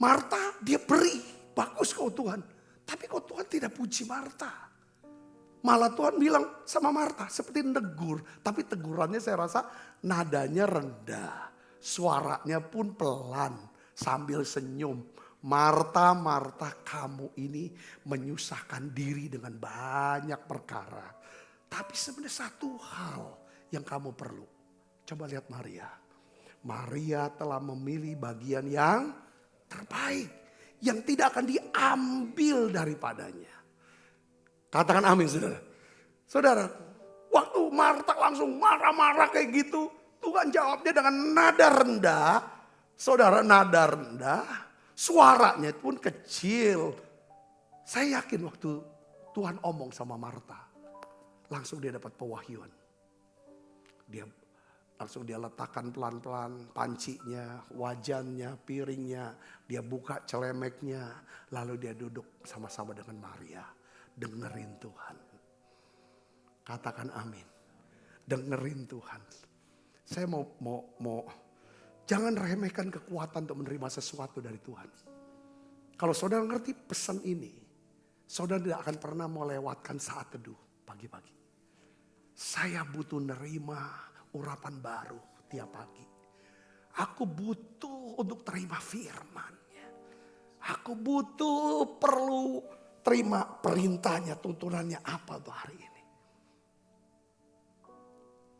Marta dia beri, bagus kau Tuhan. Tapi kok Tuhan tidak puji Marta. Malah Tuhan bilang sama Marta seperti negur. Tapi tegurannya saya rasa nadanya rendah. Suaranya pun pelan sambil senyum. Marta, kamu ini menyusahkan diri dengan banyak perkara. Tapi sebenarnya satu hal yang kamu perlu. Coba lihat Maria. Maria telah memilih bagian yang terbaik. Yang tidak akan diambil daripadanya. Katakan amin saudara. Saudara, waktu Marta langsung marah-marah kayak gitu. Tuhan jawabnya dengan nada rendah. Saudara, nada rendah. Suaranya pun kecil. Saya yakin waktu Tuhan omong sama Marta. Langsung dia dapat pewahyuan. Langsung dia letakkan pelan-pelan pancinya, wajannya, piringnya. Dia buka celemeknya. Lalu dia duduk sama-sama dengan Maria. Dengerin Tuhan. Katakan amin. Dengerin Tuhan. Saya mau jangan remehkan kekuatan untuk menerima sesuatu dari Tuhan. Kalau saudara ngerti pesan ini, saudara tidak akan pernah melewatkan saat teduh pagi-pagi. Saya butuh nerima urapan baru tiap pagi. Aku butuh untuk terima firman-Nya. Aku perlu terima perintahnya, tuntunannya apa untuk hari ini.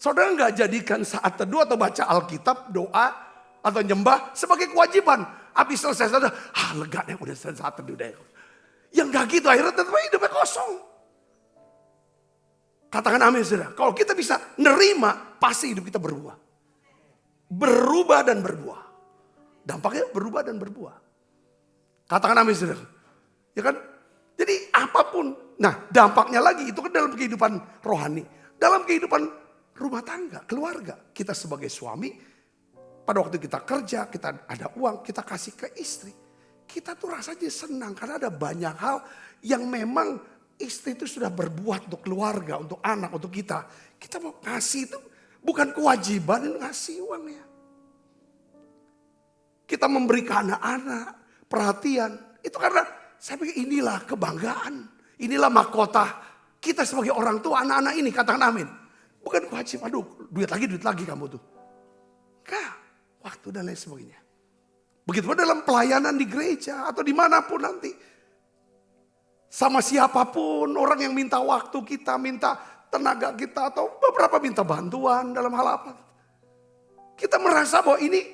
Saudara nggak jadikan saat teduh atau baca Alkitab, doa, atau nyembah sebagai kewajiban. Habis selesai saudara, lega deh udah selesai saat teduh deh. Yang nggak gitu akhirnya tetap hidupnya kosong. Katakan amin saudara. Kalau kita bisa nerima, pasti hidup kita berubah. Berubah dan berbuah. Dampaknya berubah dan berbuah. Katakan amin saudara. Ya kan? Jadi apapun. Nah dampaknya lagi itu kan dalam kehidupan rohani. Dalam kehidupan rumah tangga, keluarga. Kita sebagai suami, pada waktu kita kerja, kita ada uang, kita kasih ke istri. Kita tuh rasanya senang karena ada banyak hal yang memang istri itu sudah berbuat untuk keluarga, untuk anak, untuk kita. Kita mau kasih itu bukan kewajiban ngasih uangnya. Kita memberi ke anak-anak perhatian. Itu karena saya pikir inilah kebanggaan. Inilah mahkota kita sebagai orang tua anak-anak ini. Katakan amin. Bukan kewajiban, aduh duit lagi kamu tuh. Enggak, waktu dan lain sebagainya. Begitu pun dalam pelayanan di gereja atau dimanapun nanti. Sama siapapun orang yang minta waktu kita, minta tenaga kita atau beberapa minta bantuan dalam hal apa. Kita merasa bahwa ini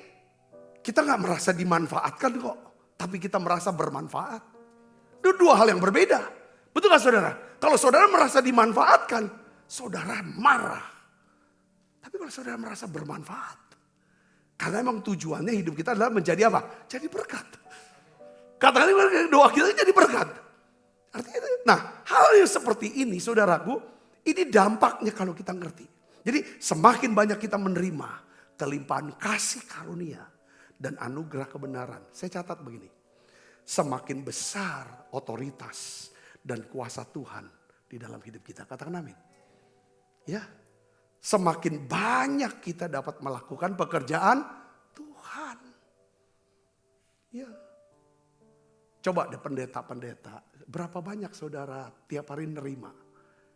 kita gak merasa dimanfaatkan kok. Tapi kita merasa bermanfaat. Itu dua hal yang berbeda. Betul gak saudara? Kalau saudara merasa dimanfaatkan, saudara marah. Tapi kalau saudara merasa bermanfaat. Karena emang tujuannya hidup kita adalah menjadi apa? Jadi berkat. Katakan doa kita jadi berkat. Artinya, nah hal yang seperti ini saudaraku, ini dampaknya kalau kita ngerti. Jadi semakin banyak kita menerima kelimpahan kasih karunia dan anugerah kebenaran. Saya catat begini, semakin besar otoritas dan kuasa Tuhan di dalam hidup kita. Katakan amin. Ya, semakin banyak kita dapat melakukan pekerjaan Tuhan. Ya. Coba deh pendeta-pendeta, berapa banyak saudara tiap hari nerima?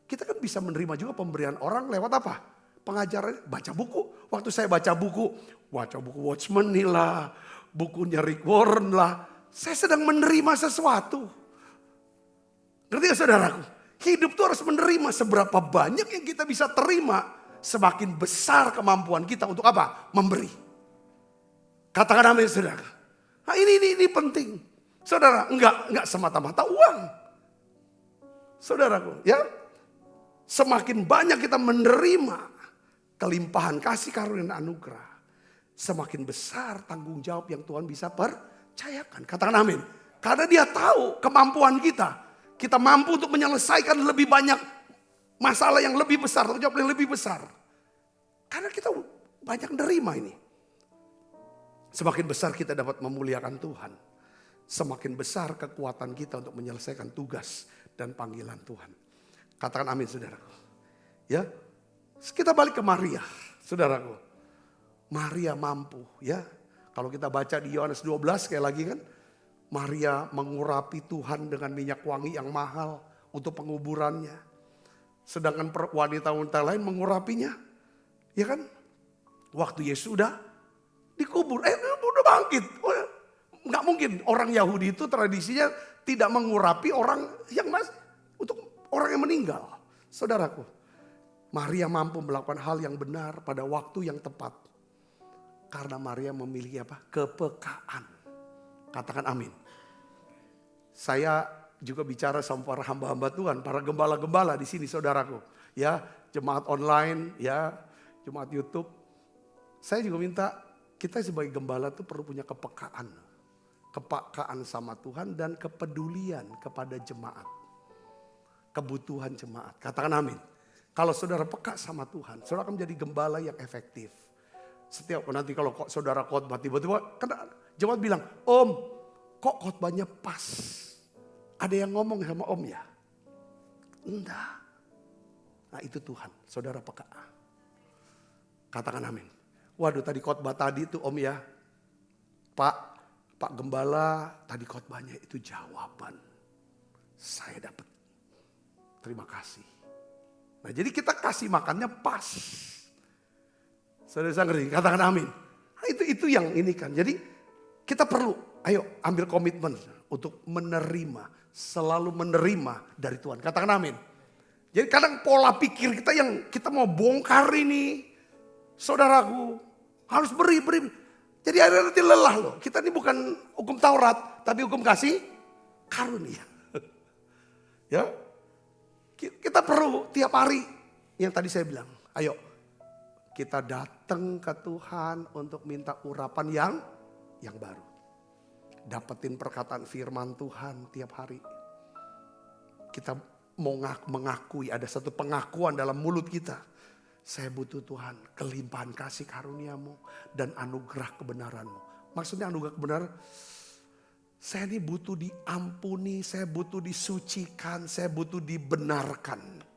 Kita kan bisa menerima juga pemberian orang lewat apa? Pengajaran, baca buku. Waktu saya baca buku Watchman nih lah, bukunya Rick Warren lah. Saya sedang menerima sesuatu. Ngerti gak saudaraku? Hidup tuh harus menerima seberapa banyak yang kita bisa terima. Semakin besar kemampuan kita untuk apa? Memberi. Katakan amin saudara. Nah ini penting. Saudara, enggak semata-mata uang. Saudaraku, ya. Semakin banyak kita menerima kelimpahan kasih karunia dan anugerah, semakin besar tanggung jawab yang Tuhan bisa percayakan. Katakan amin. Karena dia tahu kemampuan kita. Kita mampu untuk menyelesaikan lebih banyak masalah yang lebih besar, tanggung jawab yang lebih besar. Karena kita banyak menerima ini. Semakin besar kita dapat memuliakan Tuhan. Semakin besar kekuatan kita untuk menyelesaikan tugas dan panggilan Tuhan. Katakan amin saudaraku. Ya, kita balik ke Maria, saudaraku. Maria mampu ya. Kalau kita baca di Yohanes 12 sekali lagi kan. Maria mengurapi Tuhan dengan minyak wangi yang mahal untuk penguburannya. Sedangkan wanita-wanita lain mengurapinya. Ya kan? Waktu Yesus sudah dikubur. Udah bangkit. Nggak mungkin orang Yahudi itu tradisinya tidak mengurapi orang yang untuk orang yang meninggal. Saudaraku, Maria mampu melakukan hal yang benar pada waktu yang tepat. Karena Maria memiliki apa? Kepekaan. Katakan amin. Saya juga bicara sama para hamba-hamba Tuhan, para gembala-gembala di sini saudaraku. Ya, jemaat online, ya, jemaat YouTube. Saya juga minta kita sebagai gembala tuh perlu punya kepekaan. Kepekaan sama Tuhan dan kepedulian kepada jemaat. Kebutuhan jemaat. Katakan amin. Kalau saudara peka sama Tuhan, saudara akan menjadi gembala yang efektif. Setiap nanti kalau saudara khotbah tiba-tiba, karena jemaat bilang, Om, kok khotbahnya pas? Ada yang ngomong sama Om ya? Enggak. Nah itu Tuhan, saudara peka. Katakan amin. Waduh tadi khotbah tadi tuh Om ya. Pak Gembala tadi khotbahnya itu jawaban. Saya dapat. Terima kasih. Nah jadi kita kasih makannya pas. Saudara ngerti? Katakan amin. Nah, itu yang ini kan. Jadi kita perlu, ayo ambil komitmen untuk menerima. Selalu menerima dari Tuhan. Katakan amin. Jadi kadang pola pikir kita yang kita mau bongkar ini, saudaraku, harus beri. Jadi akhirnya nanti lelah loh. Kita ini bukan hukum Taurat, tapi hukum kasih karunia. Ya, kita perlu tiap hari yang tadi saya bilang, ayo kita datang ke Tuhan untuk minta urapan yang baru. Dapetin perkataan firman Tuhan tiap hari. Kita mau mengakui, ada satu pengakuan dalam mulut kita. Saya butuh Tuhan, kelimpahan kasih karuniamu dan anugerah kebenaranmu. Maksudnya anugerah kebenaran, saya ini butuh diampuni, saya butuh disucikan, saya butuh dibenarkan.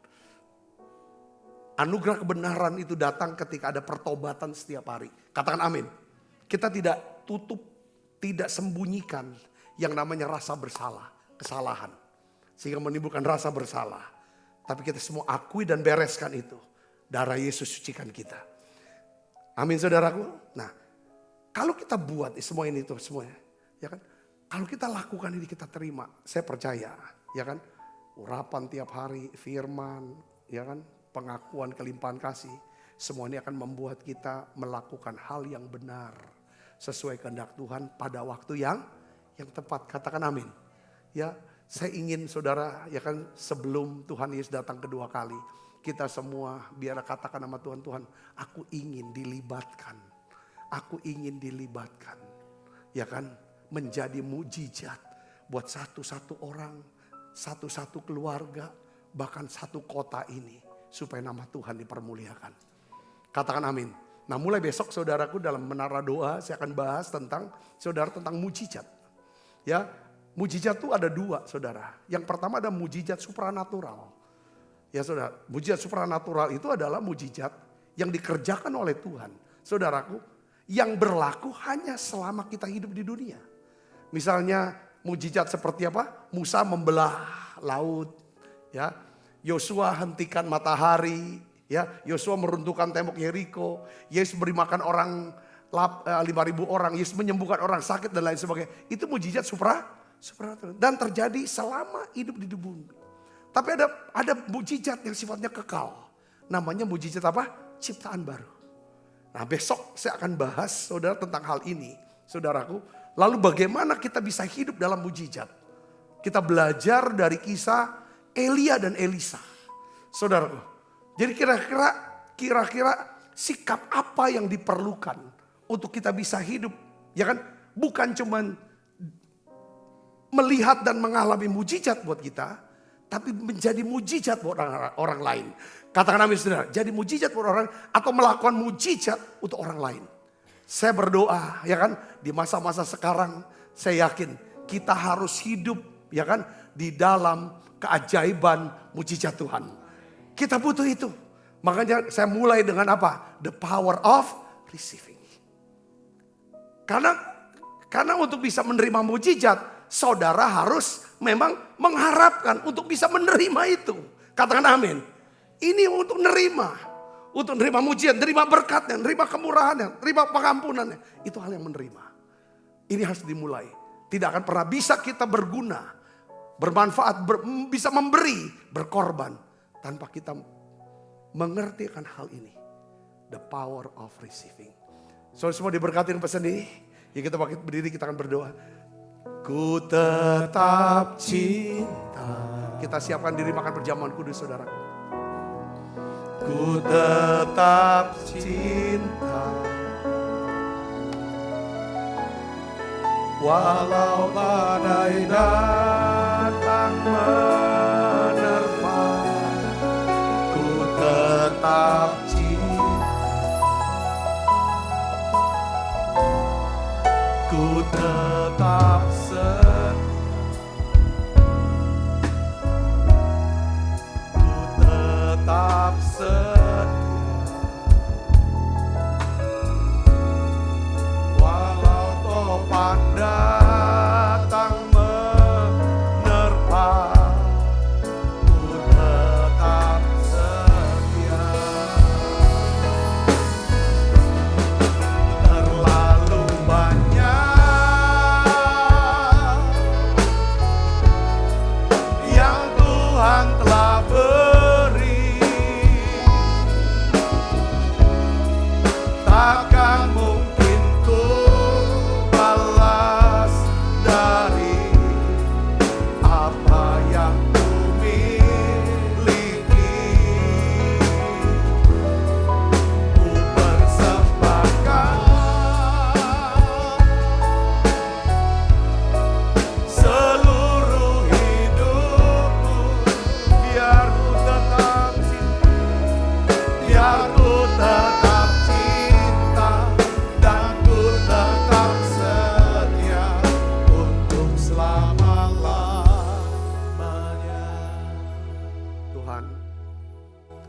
Anugerah kebenaran itu datang ketika ada pertobatan setiap hari. Katakan amin. Kita tidak tutup, tidak sembunyikan yang namanya rasa bersalah, kesalahan. Sehingga menimbulkan rasa bersalah. Tapi kita semua akui dan bereskan itu. Darah Yesus sucikan kita. Amin saudaraku. Nah, kalau kita buat semua ini tuh semuanya, ya kan? Kalau kita lakukan ini kita terima, saya percaya, ya kan? Urapan tiap hari, firman, ya kan? Pengakuan kelimpahan kasih, semua ini akan membuat kita melakukan hal yang benar sesuai kehendak Tuhan pada waktu yang tepat. Katakan amin. Ya, saya ingin saudara, ya kan, sebelum Tuhan Yesus datang kedua kali, kita semua biar katakan nama Tuhan, Tuhan, aku ingin dilibatkan. Aku ingin dilibatkan. Ya kan, menjadi mujizat buat satu-satu orang, satu-satu keluarga, bahkan satu kota ini. Supaya nama Tuhan dipermuliakan. Katakan amin. Nah mulai besok saudaraku dalam menara doa saya akan bahas tentang mujizat. Ya, mujizat itu ada dua saudara. Yang pertama ada mujizat supranatural. Ya saudara, mujizat supranatural itu adalah mujizat yang dikerjakan oleh Tuhan. Saudaraku, yang berlaku hanya selama kita hidup di dunia. Misalnya mujizat seperti apa? Musa membelah laut, ya. Yosua hentikan matahari, ya. Yosua meruntuhkan tembok Yeriko. Yesus beri makan orang 5.000 orang, Yesus menyembuhkan orang sakit dan lain sebagainya. Itu mujizat supranatural dan terjadi selama hidup di bumi. Tapi ada mujizat yang sifatnya kekal. Namanya mujizat apa? Ciptaan baru. Nah besok saya akan bahas saudara tentang hal ini. Saudaraku, lalu bagaimana kita bisa hidup dalam mujizat? Kita belajar dari kisah Elia dan Elisa. Saudaraku, jadi kira-kira sikap apa yang diperlukan untuk kita bisa hidup? Ya kan? Bukan cuman melihat dan mengalami mujizat buat kita, tapi menjadi mujizat buat orang lain. Katakan amin saudara, jadi mujizat buat orang atau melakukan mujizat untuk orang lain. Saya berdoa, ya kan, di masa-masa sekarang saya yakin kita harus hidup, ya kan, di dalam keajaiban mujizat Tuhan. Kita butuh itu. Makanya saya mulai dengan apa? The power of receiving. Karena untuk bisa menerima mujizat, saudara harus memang mengharapkan untuk bisa menerima itu. Katakan amin. Ini untuk menerima. Untuk menerima mujizat, menerima berkatnya, menerima kemurahannya, menerima pengampunannya. Itu hal yang menerima. Ini harus dimulai. Tidak akan pernah bisa kita berguna, bermanfaat, bisa memberi, berkorban. Tanpa kita mengerti akan hal ini. The power of receiving. Saudara semua diberkatin pesan ini. Ya kita pakai berdiri, kita akan berdoa. Ku tetap cinta. Kita siapkan diri makan perjamuan kudus saudaraku. Ku tetap cinta. Walau badai datang menerpa, ku tetap cinta. Ku tetap setia. Ku tetap setia. Walau topan datang menerpa, ku tetap setia. Terlalu banyak yang Tuhan telah beri.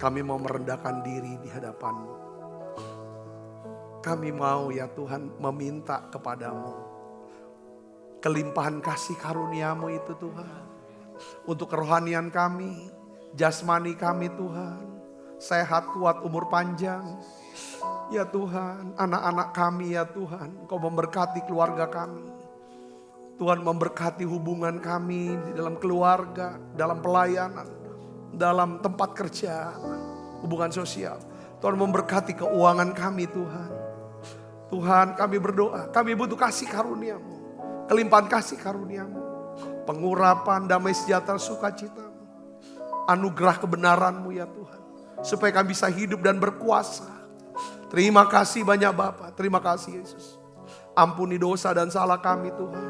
Kami mau merendahkan diri di hadapan-Mu. Kami mau ya Tuhan meminta kepadamu kelimpahan kasih karunia-Mu itu Tuhan. Untuk kerohanian kami, jasmani kami Tuhan. Sehat, kuat, umur panjang. Ya Tuhan, anak-anak kami ya Tuhan. Engkau memberkati keluarga kami. Tuhan memberkati hubungan kami di dalam keluarga, dalam pelayanan, dalam tempat kerja, hubungan sosial. Tuhan memberkati keuangan kami Tuhan. Tuhan kami berdoa, kami butuh kasih karunia-Mu. Kelimpahan kasih karunia-Mu. Pengurapan, damai sejahtera, sukacita-Mu. Anugerah kebenaran-Mu ya Tuhan. Supaya kami bisa hidup dan berkuasa. Terima kasih banyak Bapa, terima kasih Yesus. Ampuni dosa dan salah kami Tuhan.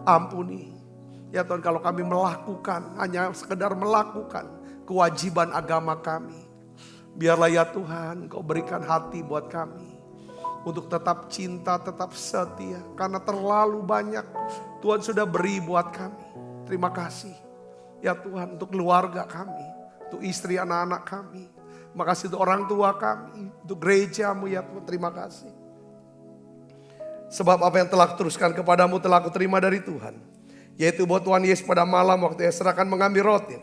Ampuni. Ya Tuhan, kalau kami melakukan, hanya sekedar melakukan kewajiban agama kami. Biarlah ya Tuhan, Engkau berikan hati buat kami. Untuk tetap cinta, tetap setia. Karena terlalu banyak Tuhan sudah beri buat kami. Terima kasih. Ya Tuhan, untuk keluarga kami. Untuk istri anak-anak kami. Terima kasih untuk orang tua kami. Untuk gereja-Mu ya Tuhan, terima kasih. Sebab apa yang telah kuteruskan kepadamu telah kuterima dari Tuhan. Yaitu bahwa Tuhan Yesus pada malam waktu ia serahkan mengambil roti.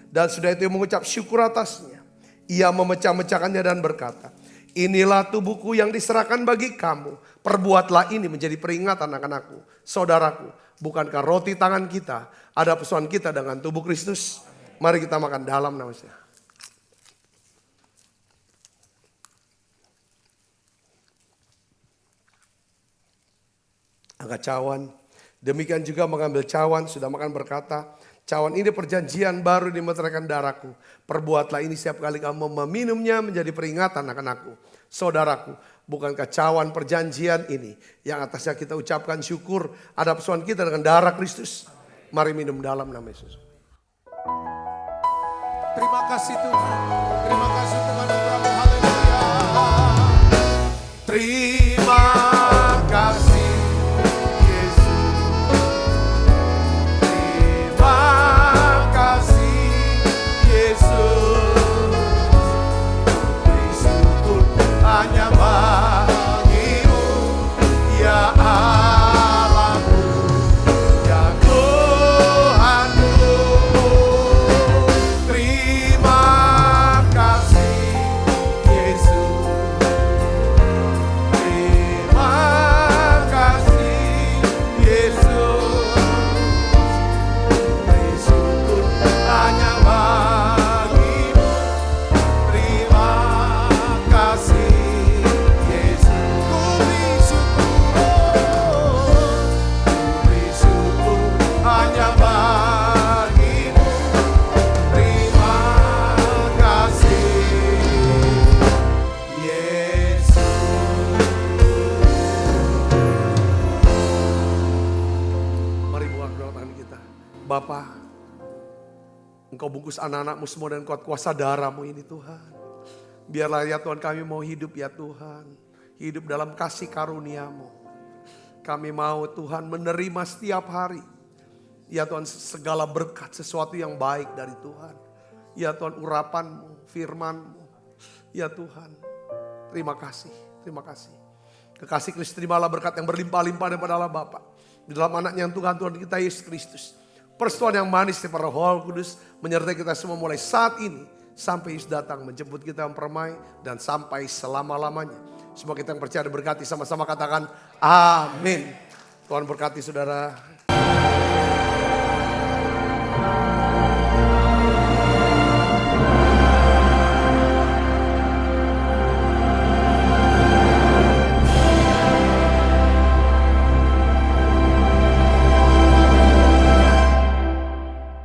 Dan sudah itu mengucap syukur atasnya. Ia memecah-mecahkannya dan berkata, inilah tubuhku yang diserahkan bagi kamu. Perbuatlah ini menjadi peringatan anak-anakku. Saudaraku, bukankah roti tangan kita ada persoalan kita dengan tubuh Kristus? Mari kita makan dalam namanya. Angkat cawan. Demikian juga mengambil cawan, sudah makan berkata, cawan ini perjanjian baru dimeteraikan darahku. Perbuatlah ini setiap kali kamu meminumnya menjadi peringatan akan aku. Saudaraku, bukankah cawan perjanjian ini yang atasnya kita ucapkan syukur ada persoalan kita dengan darah Kristus. Mari minum dalam nama Yesus. Terima kasih Tuhan. Terima kasih Tuhan. Haleluya. Terima kasih Yesus. Terima kasih Yesus. Bersyukur hanya bagi-Mu ya Allahku, ya Tuhanku. Terima kasih Yesus. Terima kasih Yesus. Bersyukur hanya bagi-Mu. Terima kasih Yesus. Ku bersyukur hanya bagi-Mu. Terima kasih Yesus. Mari buka kedua tangan kita. Bapa, Engkau bungkus anak-anak-Mu semua dan kuat kuasa darah-Mu ini Tuhan. Biarlah ya Tuhan kami mau hidup ya Tuhan. Hidup dalam kasih karunia-Mu. Kami mau Tuhan menerima setiap hari. Ya Tuhan segala berkat sesuatu yang baik dari Tuhan. Ya Tuhan urapan-Mu, firman-Mu. Ya Tuhan terima kasih, terima kasih. Kekasih Kristus terimalah berkat yang berlimpah-limpah daripada Allah Bapa. Di dalam anaknya yang Tuhan kita Yesus Kristus. Persetujuan yang manis daripada Roh Kudus menyertai kita semua mulai saat ini. Sampai Yesus datang menjemput kita mempermai dan sampai selama-lamanya. Semua kita yang percaya diberkati sama-sama katakan amin. Tuhan berkati saudara.